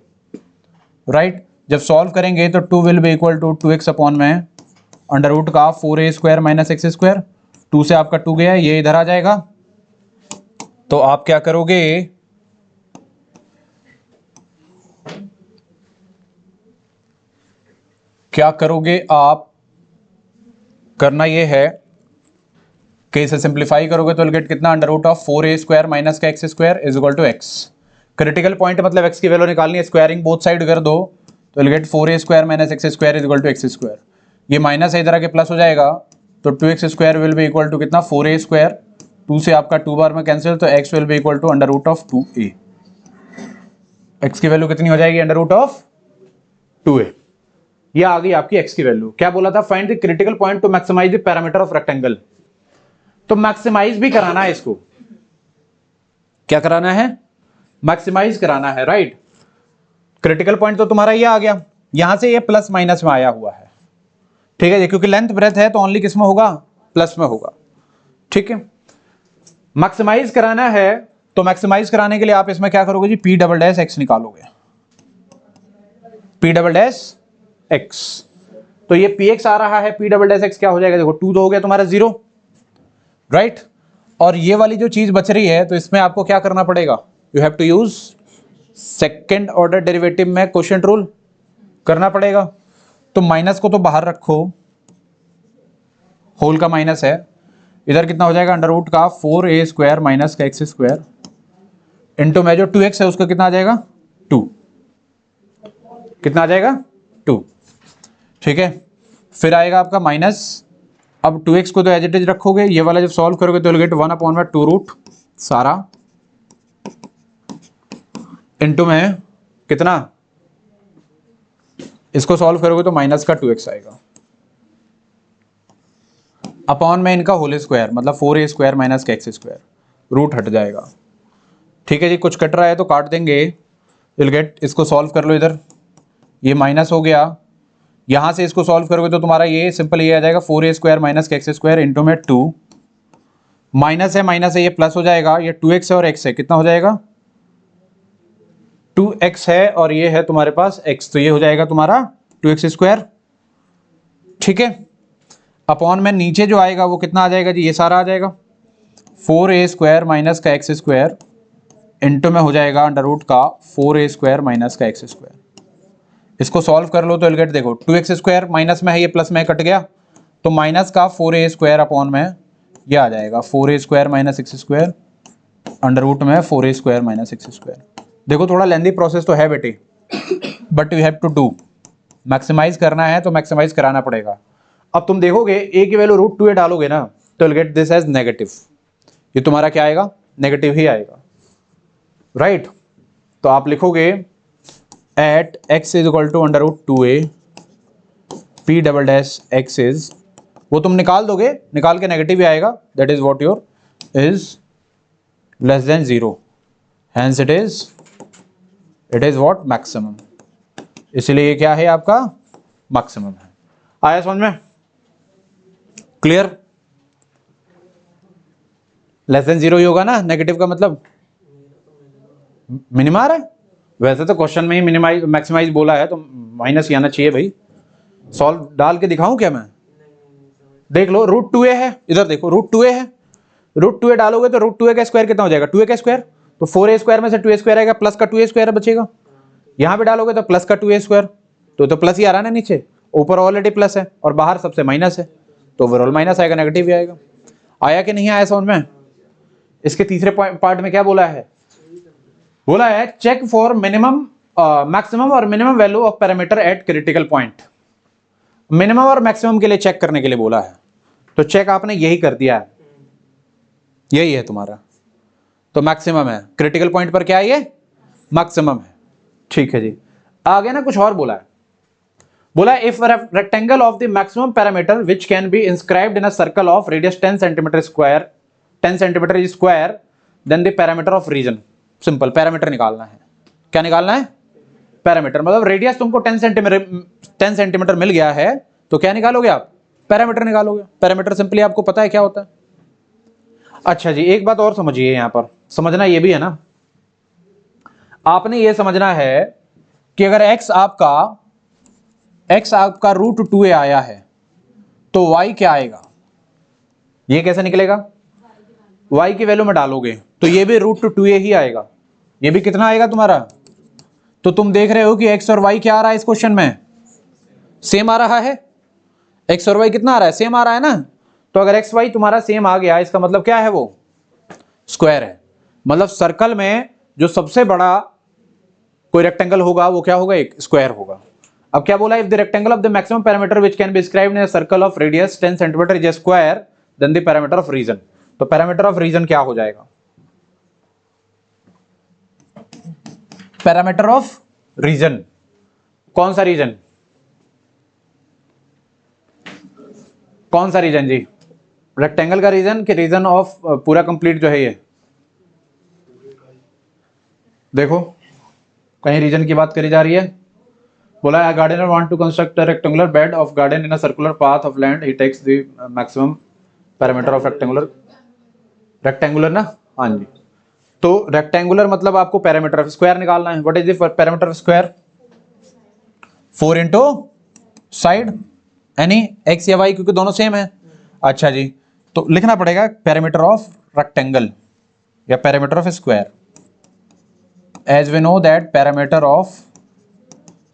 right. जब सॉल्व करेंगे तो 2 will be equal to 2x upon में अंडर रूट का 4a square minus x square, 2 से आपका 2 गया, ये इधर आ जाएगा। तो आप क्या करोगे, क्या करोगे आप, करना ये है कि इसे सिंप्लीफाई करोगे तो गेट कितना, under root of 4a square minus का x square is equal to x। Critical point मतलब x की वैल्यू निकालनी है, स्क्वायरिंग बोथ साइड कर दो तो गेट 4a square minus x square is equal to x square. ये माइनस है, इधर आके प्लस हो जाएगा, तो 2x square will be equal to कितना, 4a स्क्वायर, 2 से आपका 2 बार में कैंसिल, तो x will be equal to under root of 2a। x की वैल्यू कितनी हो जाएगी, अंडर रूट ऑफ 2a। ये आ गई आपकी x की वैल्यू। क्या बोला था, find the critical point to maximize the parameter of rectangle. तो मैक्सिमाइज भी कराना है इसको, क्या कराना है, मैक्सिमाइज कराना है, राइट। क्रिटिकल पॉइंट तो तुम्हारा ये आ गया, यहां से ये प्लस माइनस में आया हुआ है, ठीक है जी, क्योंकि लेंथ ब्रेथ है तो ओनली किस में होगा, प्लस में होगा, ठीक है। मैक्सिमाइज कराना है, तो मैक्सिमाइज कराने के लिए आप इसमें क्या करोगे जी, P डबल डैश x निकालोगे, P डबल डैश x। तो ये Px आ रहा है, P डबल डैश x क्या हो जाएगा, देखो 2 तो हो गया तुम्हारा 0, राइट। और ये वाली जो चीज बच रही है, तो इसमें आपको क्या करना पड़ेगा, you have to use second order derivative में क्वोशिएंट रूल करना पड़ेगा। तो माइनस को तो बाहर रखो, होल का माइनस है, इधर कितना हो जाएगा, अंडर रूट का 4a स्क्वायर माइनस का x स्क्वायर इंटू में जो 2x है उसका कितना आ जाएगा, 2, कितना आ जाएगा, 2, ठीक है। फिर आएगा आपका माइनस, अब 2x को तो एज इट इज रखोगे, ये वाला जब सॉल्व करोगे तो गेट 1/2 रूट सारा इंटू में कितना, इसको सॉल्व करोगे तो माइनस का 2x आएगा, अपॉन में इनका होल स्क्वायर मतलब 4a स्क्वायर माइनस का x स्क्वायर, रूट हट जाएगा, ठीक है जी। कुछ कट रहा है तो काट देंगे, विल गेट, इसको सॉल्व कर लो, इधर ये माइनस हो गया, यहां से इसको सॉल्व करोगे तो तुम्हारा ये सिंपल ये आ जाएगा 4a स्क्वायर माइनस का x स्क्वायर इंटू में 2, माइनस है ये प्लस हो जाएगा, ये 2x है और x है, कितना हो जाएगा, 2x है और ये है तुम्हारे पास x, तो ये हो जाएगा तुम्हारा 2x स्क्वायर, ठीक है। अपॉन में नीचे जो आएगा वो कितना आ जाएगा जी, ये सारा आ जाएगा 4a स्क्वायर माइनस का x स्क्वायर इंटू में हो जाएगा अंडर रूट का 4a² माइनस का x²। इसको सॉल्व कर लो तो एलगेट देखो 2x² माइनस में है, ये प्लस में कट गया, तो माइनस का 4a² अपॉन में ये आ जाएगा 4a² minus x² under root में 4a² माइनस x²। देखो थोड़ा लेंदी प्रोसेस तो है बेटे, but you have to do. Maximize करना है तो मैक्सिमाइज कराना पड़ेगा। अब तुम देखोगे a की वैल्यू √2a डालोगे ना तो will get this as negative. ये तुम्हारा क्या आएगा? नेगेटिव ही आएगा, राइट। तो आप लिखोगे at x is equal to under root 2a p double dash x is, वो तुम निकाल दोगे, निकाल के नेगेटिव ही आएगा, that is what your is less than 0, hence it is what maximum. इसलिए ये क्या है? आपका मैक्सिमम है। आया समझ में? क्लियर? लेस देन 0 ही होगा ना, नेगेटिव का मतलब मिनिमम आ रहा है। वैसे तो क्वेश्चन में ही मिनिमाइज मैक्सिमाइज बोला है तो माइनस ही आना चाहिए भाई। सॉल्व डाल के दिखाऊं क्या मैं? देख लो √2a है, इधर देखो √2a है, √2a डालोगे तो √2a का स्क्वायर कितना हो जाएगा? 2a का स्क्वायर, तो 4a² में से 2a² आएगा, प्लस का 2a² बचेगा। यहां पे डालोगे तो प्लस का 2a², तो प्लस ही आ रहा है ना, नीचे ऊपर ऑलरेडी प्लस है और बाहर सबसे माइनस है, तो ओवरऑल माइनस आएगा, नेगेटिव ही आएगा। आया कि नहीं आया समझ में? इसके तीसरे पार्ट में क्या बोला है? बोला है चेक फॉर मिनिमम मैक्सिमम और minimum value of parameter eight critical point. Minimum और मैक्सिमम के लिए चेक करने के लिए बोला है, तो चेक आपने यही कर दिया है, यही है तुम्हारा। तो मैक्सिमम है, क्रिटिकल पॉइंट पर क्या है? ये मैक्सिमम है। ठीक है जी। आगे ना कुछ और बोला है, बोला if rectangle of the maximum parameter which can be inscribed in a circle of radius 10 centimetre square, 10 centimetre square, then the parameter of region. Simple, parameter निकालना है। क्या निकालना है? पैरामीटर। मतलब रेडियस तुमको 10 सेंटीमीटर मिल गया है तो क्या निकालोगे आप? पैरामीटर निकालोगे। पैरामीटर सिंपली आपको पता है क्या होता है। अच्छा जी, एक बात और समझिए, यहां पर समझना ये भी है ना, आपने ये समझना है कि अगर x आपका √2a आया है तो y क्या आएगा? ये कैसे निकलेगा? y की वैल्यू में डालोगे तो ये भी √2a ही आएगा। ये भी कितना आएगा तुम्हारा? तो तुम देख रहे हो कि x और y क्या आ रहा है इस क्वेश्चन में? सेम आ रहा है। x और y कितना आ रहा है? सेम आ रहा है ना। तो अगर x y तुम्हारा सेम आ गया, इसका मतलब क्या है? वो स्क्वायर है। मतलब सर्कल में जो सबसे बड़ा कोई रेक्टेंगल होगा वो क्या होगा? एक स्क्वायर होगा। अब क्या बोला? If the rectangle of the maximum parameter which can be described in a circle of radius 10 centimetre is a square, then the parameter of region. तो पैरामीटर ऑफ रीजन क्या हो जाएगा? पैरामीटर ऑफ रीजन, कौन सा reason? कौन सा reason जी? Rectangle का reason कि रीजन ऑफ पूरा कंप्लीट जो है ये? देखो कहीं रीजन की बात करी जा रही है। बोला है gardener want to construct a rectangular bed of garden in a circular path of land, he takes the maximum parameter of rectangular ना। हाँ जी, तो रेक्टेंगुलर मतलब आपको पैरामीटर ऑफ स्क्वायर निकालना है। What is the parameter of square? 4 into side, यानी x या y, क्योंकि दोनों सेम है। अच्छा जी, तो लिखना पड़ेगा पैरामीटर ऑफ रेक्टेंगल या parameter of square. As we know that parameter of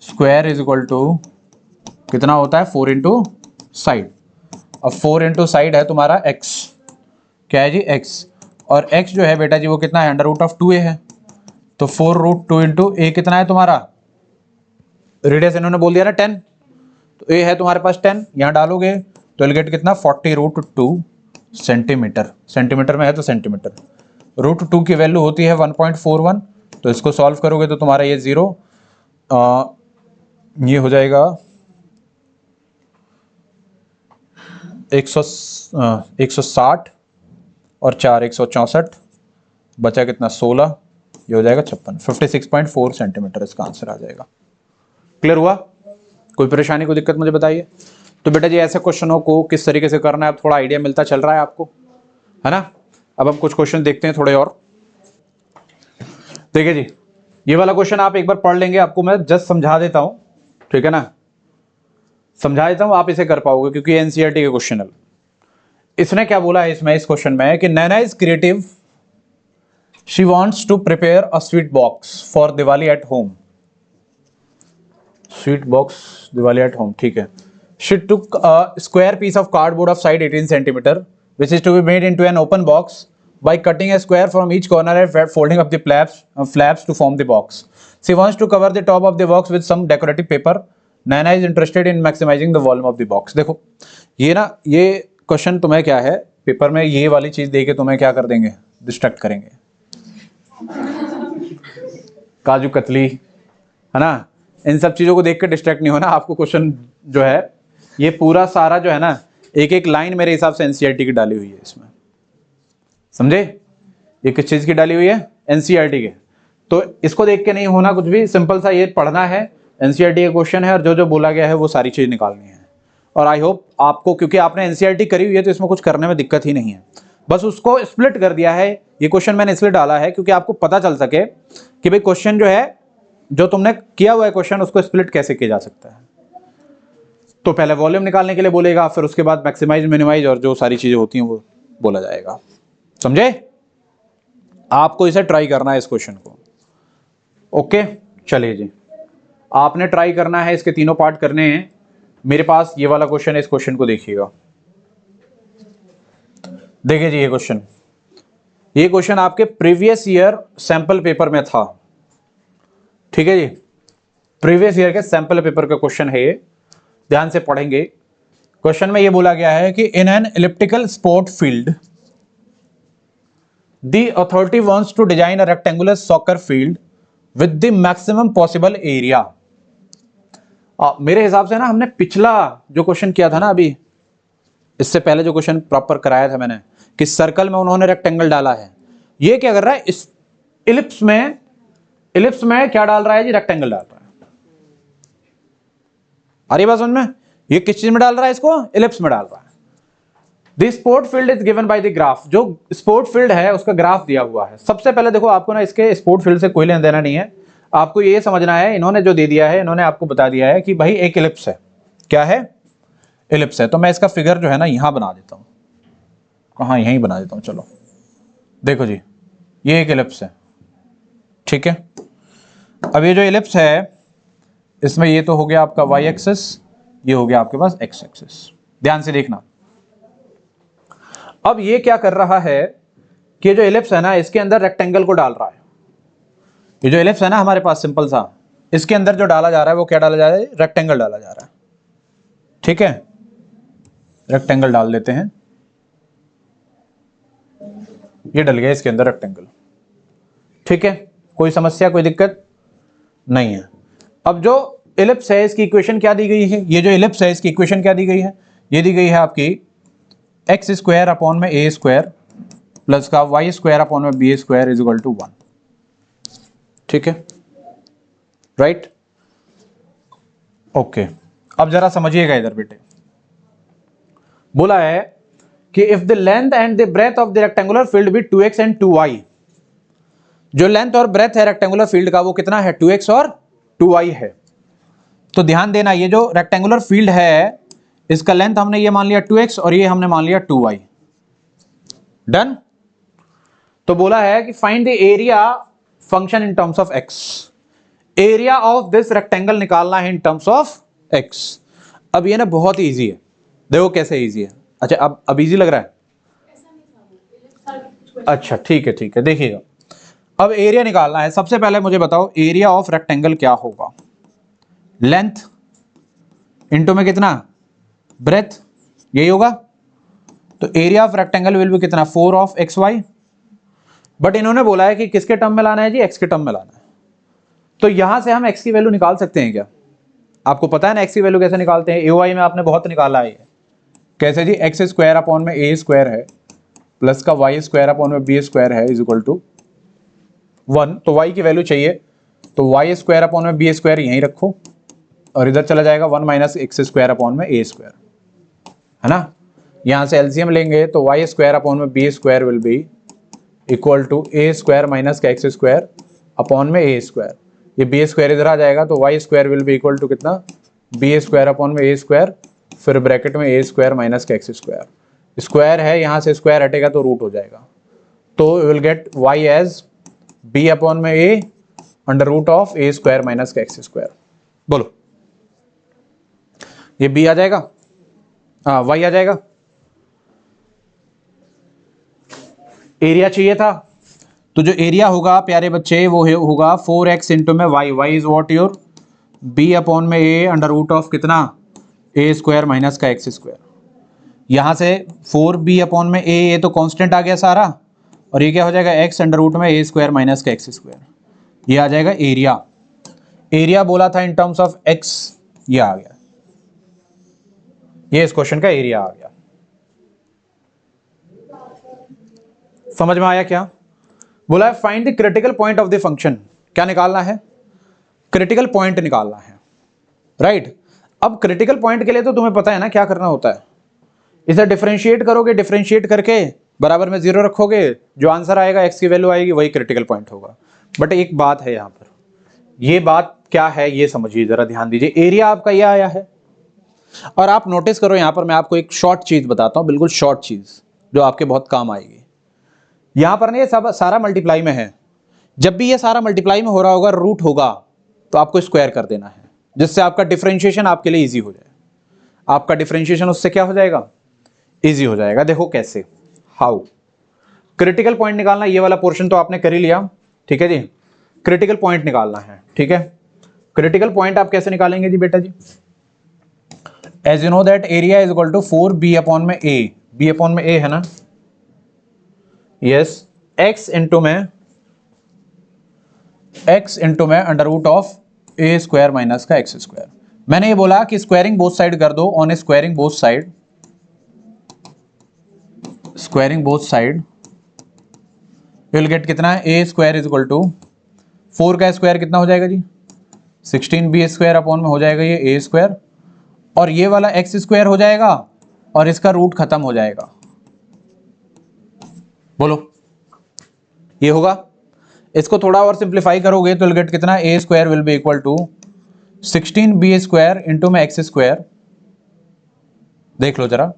square is equal to कितना होता है? 4 इंटू साइड। अब 4 इंटू साइड है तुम्हारा x, क्या है जी? x, और x जो है बेटा जी वो कितना है? अंडर रूट ऑफ 2a है। तो 4√2 इंटू a कितना है तुम्हारा? रेडियस इन्होंने बोल दिया ना 10, तो a है तुम्हारे पास 10, यहां डालोगे तो विल गेट कितना? 40√2 सेंटीमीटर। सेंटीमीटर में है तो सेंटीमीटर। √2 की वैल्यू होती है 1.41, तो इसको सॉल्व करोगे तो तुम्हारा ये 0 ये हो जाएगा 160 और 4 164, बचा कितना? 16, ये हो जाएगा 56, 56.4 सेंटीमीटर इसका आंसर आ जाएगा। क्लियर हुआ? कोई परेशानी, कोई दिक्कत मुझे बताइए। तो बेटा जी ऐसे क्वेश्चनों को किस तरीके से करना है अब थोड़ा आइडिया मिलता चल रहा है आपको, है ना। अब हम कुछ क्वेश्चन देखते हैं थोड़े और। देखिए जी, ये वाला क्वेश्चन आप एक बार पढ़ लेंगे, आपको मैं जस्ट समझा देता हूं, ठीक है ना, समझा देता हूं, आप इसे कर पाओगे क्योंकि एनसीईआरटी के क्वेश्चन है। इसने क्या बोला है इसमें, इस क्वेश्चन में कि Naina is creative she wants to prepare a sweet box for Diwali at home. Sweet box Diwali at home, ठीक है। She took a square piece of cardboard of side 18 centimetre which is to be made into an open box by cutting a square from each corner and folding up the flaps to form the box. She wants to cover the top of the box with some decorative paper. Naina is interested in maximizing the volume of the box. देखो ये ना, ये question तुम्हें क्या है, paper में ये वाली चीज देके तुम्हें क्या कर देंगे, डिस्ट्रैक्ट करेंगे। काजू कतली है ना, इन सब चीजों को देख के डिस्ट्रैक्ट नहीं होना आपको। क्वेश्चन जो है ये पूरा सारा जो है ना, एक एक लाइन मेरे हिसाब से एनसीईआरटी की डाली हुई है इसमें, समझे? ये किस चीज की डाली हुई है? एनसीईआरटी के। तो इसको देख के नहीं होना कुछ भी, सिंपल सा ये पढ़ना है, एनसीईआरटी का क्वेश्चन है और जो जो बोला गया है वो सारी चीज निकालनी है। और आई होप आपको, क्योंकि आपने एनसीईआरटी करी हुई है तो इसमें कुछ करने में दिक्कत ही नहीं है, बस उसको स्प्लिट कर दिया है। ये क्वेश्चन मैंने इसलिए डाला है क्योंकि आपको पता चल सके कि भाई क्वेश्चन जो है, जो तुमने किया हुआ है क्वेश्चन, उसको स्प्लिट कैसे किया जा सकता है। तो पहले वॉल्यूम निकालने के लिए बोलेगा, फिर उसके बाद मैक्सिमाइज, मिनिमाइज और जो सारी चीजें होती हैं वो बोला जाएगा, समझे? आपको इसे ट्राई करना है इस क्वेश्चन को। ओके चलिए जी, आपने ट्राई करना है, इसके तीनों पार्ट करने हैं। मेरे पास ये वाला क्वेश्चन है, इस क्वेश्चन को देखिएगा। देखिए जी, ये क्वेश्चन आपके प्रीवियस ईयर सैंपल पेपर में था, ठीक है जी। प्रीवियस ईयर के सैंपल पेपर का क्वेश्चन है ये, ध्यान से पढ़ेंगे। क्वेश्चन में ये बोला गया है कि in an elliptical sport field the authority wants to design a rectangular soccer field with the maximum possible area. मेरे हिसाब से ना, हमने पिछला जो क्वेश्चन किया था ना, अभी इससे पहले जो क्वेश्चन प्रॉपर कराया था मैंने, कि सर्कल में उन्होंने रेक्टेंगल डाला है, ये क्या कर रहा है, इस इलिप्स में क्या डाल रहा है जी? रेक्टेंगल डाल रहा है। आ रही बात समझ में? ये किस चीज में डाल रहा है इसको? इलिप्स में डाल रहा है। The sport field is given by the graph. जो स्पोर्ट फील्ड है उसका ग्राफ दिया हुआ है। सबसे पहले देखो, आपको ना इसके स्पोर्ट फील्ड से कोई लेना देना नहीं है, आपको ये समझना है, इन्होंने जो दे दिया है, इन्होंने आपको बता दिया है कि भाई एक इलिप्स है। क्या है? इलिप्स है। तो मैं इसका फिगर जो है ना यहां बना देता हूं, कहां? यहीं बना देता हूं। चलो देखो जी, ये एक इलिप्स है, ठीक है। अब ये जो इलिप्स है, इसमें ये तो हो गया आपका वाई एक्सिस, ये हो गया आपके पास एक्स एक्सिस। ध्यान से देखना। अब ये क्या कर रहा है कि जो इलिप्स है ना, इसके अंदर रेक्टेंगल को डाल रहा है। ये जो इलिप्स है ना हमारे पास सिंपल सा, इसके अंदर जो डाला जा रहा है वो क्या डाला जा रहा है? रेक्टेंगल डाला जा रहा है, ठीक है। रेक्टेंगल डाल देते हैं, ये डल गया इसके अंदर रेक्टेंगल, ठीक है। कोई समस्या, कोई दिक्कत नहीं है। अब जो इलिप्स है इसकी इक्वेशन क्या दी गई है? ये जो इलिप्स है इसकी इक्वेशन क्या दी गई है? ये दी गई है आपकी एक्स स्क्वायर अपॉन में ए स्क्वायर प्लस का वाई स्क्वायर अपॉन में B square is equal to 1, ठीक है, राइट? ओके, अब जरा समझिएगा इधर बेटे। बोला है कि if the length and the breadth of the rectangular field be 2x and 2y, जो लेंथ और ब्रेथ है रेक्टेंगुलर फील्ड का वो कितना है? 2x और 2y है। तो ध्यान देना, ये जो रेक्टेंगुलर फील्ड है इसका लेंथ हमने ये मान लिया 2x और ये हमने मान लिया 2y। डन। तो बोला है कि find the area function in terms of x। Area of this rectangle निकालना है इन टर्म्स ऑफ x। अब ये ना बहुत इजी है, देखो कैसे इजी है। अच्छा, अब इजी लग रहा है? अच्छा ठीक है, ठीक है, देखिएगा। अब एरिया निकालना है। सबसे पहले मुझे बताओ एरिया ऑफ रेक्टेंगल क्या होगा? लेंथ इंटू में कितना? ब्रेथ, यही होगा। तो area of rectangle will be कितना? 4 ऑफ एक्स वाई। बट इन्होंने बोला है कि किसके टर्म में लाना है जी? एक्स के टर्म में लाना है। तो यहां से हम एक्स की वैल्यू निकाल सकते हैं क्या? आपको पता है ना एक्स की वैल्यू कैसे निकालते हैं? एओआई में आपने बहुत निकाला है। कैसे जी? एक्स स्क्वायर अपॉन में ए स्क्वायर है प्लस का वाई स्क्वायर अपॉन में बी स्क्वायर है इज इक्वल टू 1। तो वाई की वैल्यू चाहिए, तो वाई स्क्वायर अपॉन में बी स्क्वायर यहीं रखो और इधर चला जाएगा 1 माइनस एक्स स्क्वायर अपॉन में ए स्क्वायर, है ना। यहां से एलसीएम लेंगे तो वाई स्क्वायर अपॉन में B square will be equal to A square minus का एक्स स्क्वायर अपॉन में ए स्क्वायर। ये बी स्क्वायर इधर आ जाएगा तो Y square will be equal to कितना? बी स्क्वायर अपॉन में ए स्क्वायर, फिर ब्रैकेट में ए स्क्वायर माइनस का एक्स स्क्वायर। स्क्वायर है, यहाँ से स्क्वायर हटेगा तो रूट हो जाएगा। तो will get y as b upon में ए under root of a square minus का एक्स स्क्वायर। बोलो, ये बी आ जाएगा, हाँ वाई आ जाएगा। एरिया चाहिए था, तो जो एरिया होगा प्यारे बच्चे वो होगा 4x इंटू में Y, Y is what your B upon में ए अंडर रूट ऑफ कितना ए स्क्वायर माइनस का एक्स स्क्वायर। यहाँ से 4b अपॉन में ए, ये तो कांस्टेंट आ गया सारा, और ये क्या हो जाएगा x अंडर रूट में ए स्क्वायर माइनस का एक्स स्क्वायर। ये आ जाएगा एरिया। एरिया बोला था इन टर्म्स ऑफ x, ये आ गया, ये इस क्वेश्चन का एरिया आ गया। समझ में आया क्या? बोला है find the critical point of the function. क्या निकालना है? क्रिटिकल पॉइंट निकालना है, राइट। अब क्रिटिकल पॉइंट के लिए तो तुम्हें पता है ना क्या करना होता है, इसे डिफरेंशिएट करोगे, डिफरेंशिएट करके बराबर में 0 रखोगे, जो आंसर आएगा x की वैल्यू आएगी वही क्रिटिकल पॉइंट होगा। बट एक बात है यहाँ पर, ये बात क्या है ये समझिए, जरा ध्यान दीजिए। एरिया आपका ये आया है, और आप नोटिस करो यहाँ पर मैं आपको एक शॉर्ट चीज बताता हूँ, बिल्कुल शॉर्ट चीज जो आपके बहुत काम आएगी। यहाँ पर ना ये सब सारा मल्टीप्लाई में है, जब भी ये सारा मल्टीप्लाई में हो रहा होगा, रूट होगा, तो आपको स्क्वायर कर देना है, जिससे आपका डिफरेंशिएशन आपके लिए इजी हो जाए। आपका डिफरेंशिएशन उससे क्या हो जाएगा? इजी हो जाएगा। देखो कैसे, हाउ। क्रिटिकल पॉइंट निकालना, ये वाला पोर्शन तो आपने कर ही लिया, ठीक है जी। क्रिटिकल पॉइंट निकालना है, ठीक है। क्रिटिकल पॉइंट आप कैसे निकालेंगे जी बेटा जी? As you know that area is equal to 4b upon में a, b अपॉन में a है ना, यस, x इंटू में under root of a square minus का एक्स स्क्वायर। मैंने ये बोला कि स्क्वायरिंग बोथ साइड कर दो, on a squaring both side, squaring both side will get कितना है, a square is equal to 4 का स्क्वायर कितना हो जाएगा जी, 16b स्क्वायर अपॉन में हो जाएगा ये ए स्क्वायर, और ये वाला एक्स स्क्वायर हो जाएगा, और इसका रूट खत्म हो जाएगा। बोलो, ये होगा। इसको थोड़ा और सिंप्लीफाई करोगे तो विल गेट कितना, ए square will be equal to 16b square into में एक्स स्क्वायर। देख लो जरा,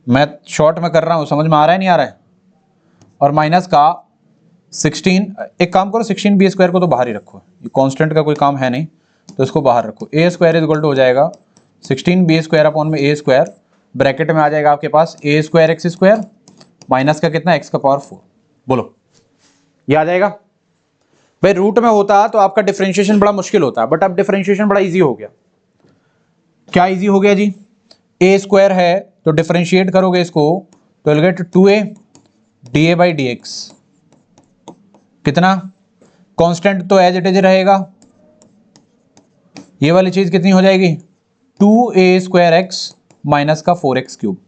मैं शॉर्ट में कर रहा हूं, समझ में आ रहा है नहीं आ रहा है? और माइनस का 16, एक काम करो 16b स्क्वायर को तो बाहर ही रखो, ये कांस्टेंट का कोई काम है नहीं, तो इसको बाहर रखो। ए स्क्वायर इज इक्वल टू हो जाएगा 16b स्क्वायर अपॉन में ए स्क्वायर, ब्रैकेट में आ जाएगा आपके पास ए स्क्वायर एक्स स्क्वायर माइनस का कितना, एक्स का पावर 4। बोलो, ये आ जाएगा। भाई रूट में होता तो आपका डिफरेंशिएशन बड़ा मुश्किल होता, बट अब डिफरेंशिएशन बड़ा इजी हो गया। क्या इजी हो गया जी? ए स्क्वायर है तो डिफरेंशिएट करोगे इसको तो will gate 2a D by D x, कितना कांस्टेंट तो एज इट इज रहेगा, ये वाली चीज कितनी हो जाएगी, 2a स्क्वायर एक्स माइनस का 4x क्यूब।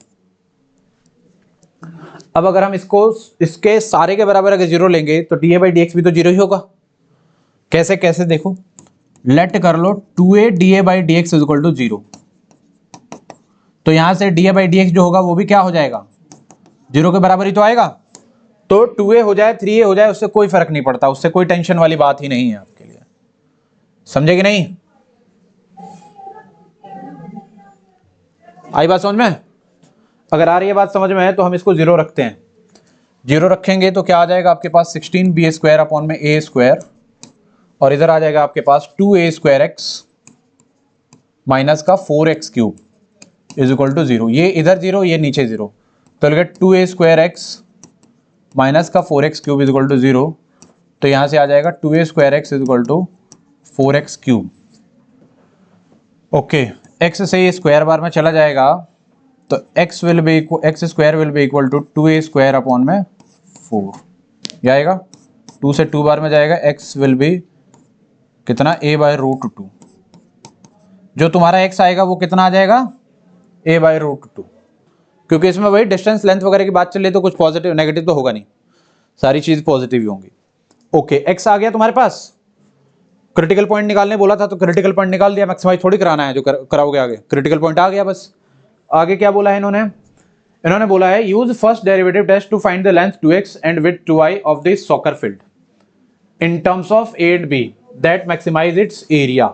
अब अगर हम इसको इसके सारे के बराबर अगर 0 लेंगे तो डी बाई डी एक्स भी तो 0 ही होगा। कैसे कैसे देखो, लेट कर लो 2a D by D X is equal to 0, तो यहां से डी बाई डी एक्स जो होगा वो भी क्या हो जाएगा, 0 के बराबर ही तो आएगा। तो 2a हो जाए 3a हो जाए उससे कोई फर्क नहीं पड़ता, उससे कोई टेंशन वाली बात ही नहीं है आपके लिए, समझे कि नहीं? आई बात समझ में? अगर आ रही है बात समझ में तो हम इसको 0 रखते हैं। 0 रखेंगे तो क्या आ जाएगा आपके पास, 16b स्क्वायर अपॉन में a स्क्वायर, और इधर आ जाएगा आपके पास 2a स्क्वायर एक्स माइनस का 4x cube is equal to 0। ये इधर 0, ये नीचे 0, तो will gate 2a square x minus का 4x cube is equal to 0। तो यहां से आ जाएगा 2a square X is equal to 4x cube. Okay, x से ये स्क्वायर बार में चला जाएगा तो x will be X square will be equal to 2a square upon में 4, ये आएगा 2 से 2 बार में जाएगा, x विल बी कितना, a बाय रूट 2। जो तुम्हारा x आएगा वो कितना आ जाएगा, a बाय रूट 2, क्योंकि इसमें वही डिस्टेंस लेंथ वगैरह की बात चल रही तो कुछ पॉजिटिव नेगेटिव तो होगा नहीं, सारी चीज पॉजिटिव ही होंगी। ओके, x आ गया तुम्हारे पास। क्रिटिकल पॉइंट निकालने बोला था तो क्रिटिकल पॉइंट निकाल दिया, मैक्सिमाइज थोड़ी कराना है जो कराओगे आगे। क्रिटिकल पॉइंट आ गया बस। आगे क्या बोला है इन्होंने बोला है use first derivative test to find the length 2x and width 2y of the soccer field in terms of a and b that maximize its area.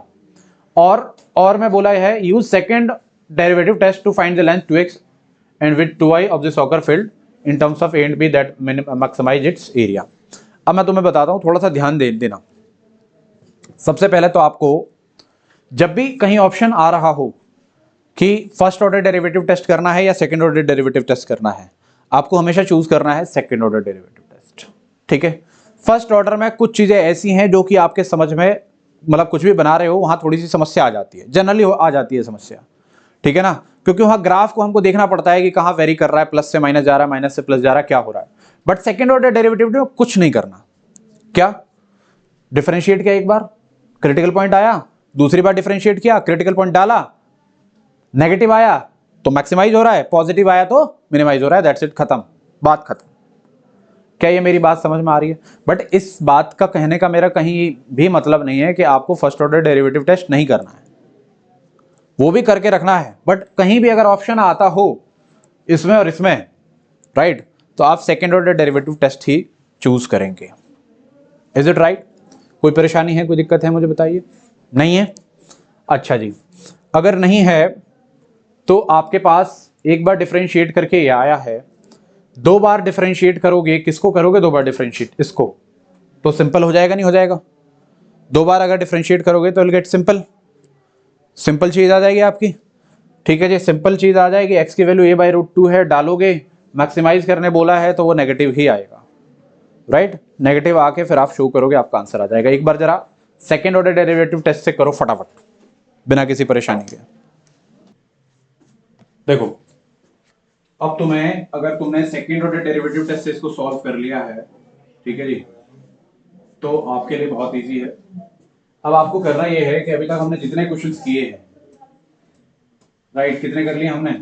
और मैं बोला है use second derivative test to find the length 2x and width 2y of the soccer field in terms of a and b that maximize its area. अब मैं तुम्हें बताता हूं, थोड़ा सा ध्यान दे देना। सबसे पहले तो आपको जब भी कहीं ऑप्शन आ रहा हो कि फर्स्ट ऑर्डर डेरिवेटिव टेस्ट करना है या सेकंड ऑर्डर डेरिवेटिव टेस्ट करना है, आपको हमेशा चूज करना है सेकंड ऑर्डर डेरिवेटिव टेस्ट। ठीक है, फर्स्ट ऑर्डर में कुछ चीजें ऐसी हैं जो कि आपके समझ में, मतलब कुछ भी बना रहे हो वहां थोड़ी सी समस्या आ जाती है, जनरली आ जाती है समस्या। ठीक है ना, क्योंकि वहां ग्राफ को हमको देखना पड़ता है कि कहां वेरी कर रहा है, प्लस से माइनस जा रहा है, माइनस से प्लस जा रहा है, क्या हो रहा है। बट सेकंड ऑर्डर डेरिवेटिव में कुछ नहीं करना। क्या डिफरेंशिएट किया, एक बार क्रिटिकल पॉइंट आया, दूसरी बार डिफरेंशिएट किया, क्रिटिकल पॉइंट डाला, नेगेटिव आया तो मैक्सिमाइज हो रहा है, पॉजिटिव आया तो मिनिमाइज हो रहा है, दैट्स इट, खत्म, बात खत्म। क्या ये मेरी बात समझ में आ रही है? बट इस बात का कहने का मेरा कहीं भी मतलब नहीं है कि आपको फर्स्ट ऑर्डर डेरिवेटिव टेस्ट नहीं करना है, वो भी करके रखना है। बट कहीं भी अगर ऑप्शन आता हो इसमें और इसमें, राइट, तो आप सेकेंड ऑर्डर डेरिवेटिव टेस्ट ही चूज करेंगे। Is it right? कोई परेशानी है, कोई दिक्कत है, मुझे बताइए। नहीं है? अच्छा जी, अगर नहीं है तो आपके पास एक बार डिफरेंशिएट करके ये आया है, दो बार डिफरेंशिएट करोगे, किसको करोगे, दो बार डिफरेंशिएट, इसको, तो सिंपल हो जाएगा, नहीं हो जाएगा? दो बार अगर डिफरेंशिएट करोगे तो विल गेट सिंपल, सिंपल चीज आ जाएगी आपकी। ठीक है जी, सिंपल चीज आ जाएगी। एक्स की वैल्यू a/√2 है, डालोगे, मैक्सिमाइज करने बोला है तो वो नेगेटिव ही आएगा, राइट, नेगेटिव आके फिर आप शो करोगे, आपका आंसर आ जाएगा। एक बार जरा सेकेंड ऑर्डर डेरिवेटिव टेस्ट से करो फटाफट, बिना किसी परेशानी के। देखो, अब तुम्हें, अगर तुमने सेकेंड ऑर्डर डेरिवेटिव टेस्ट से इसको सॉल्व कर लिया है, ठीक है जी, तो आपके लिए बहुत इजी है। अब आपको करना यह है कि अभी तक हमने जितने क्वेश्चंस किए हैं, राइट, कितने कर लिए हमने?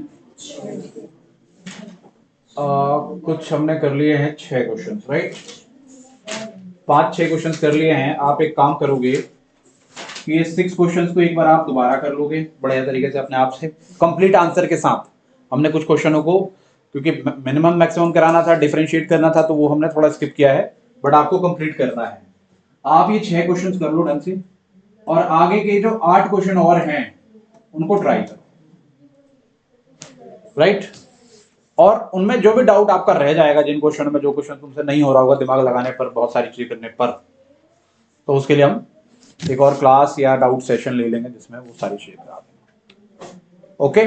कुछ हमने कर लिए हैं 6 क्वेश्चंस, राइट, 5-6 क्वेश्चंस कर लिए हैं। आप एक काम करोगे कि ये 6 क्वेश्चंस को एक बार आप दोबारा कर लोगे बढ़िया तरीके से अपने आप से, कंप्लीट आंसर के साथ। हमने कुछ क्वेश्चनों को, क्योंकि मिनिमम मैक्सिमम कराना था, डिफरेंशिएट करना था, तो वो हमने थोड़ा स्किप किया है, बट आपको कंप्लीट करना है। आप ये 6 क्वेश्चंस कर लो ढंग से, और आगे के जो 8 क्वेश्चन और हैं उनको ट्राई करो, राइट। और उनमें जो भी डाउट आपका रह जाएगा, जिन क्वेश्चन में जो क्वेश्चन तुमसे नहीं हो रहा होगा दिमाग लगाने पर, बहुत सारी चीजें करने पर, तो उसके लिए हम एक और क्लास या डाउट सेशन ले लेंगे जिसमें वो सारी चीजें करा देंगे। ओके,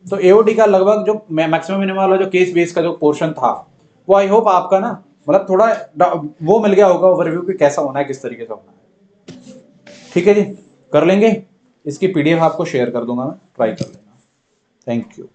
तो एओडी का लगभग जो मैक्सिमम मिनिमम वाला जो केस बेस का जो पोर्शन था, वो आई होप आपका ना, मतलब थोड़ा वो मिल गया होगा ओवरव्यू कि कैसा होना है, किस तरीके से होना है। ठीक है जी, कर लेंगे। इसकी पीडीएफ आपको शेयर कर दूंगा मैं, ट्राई कर लेना। Thank you.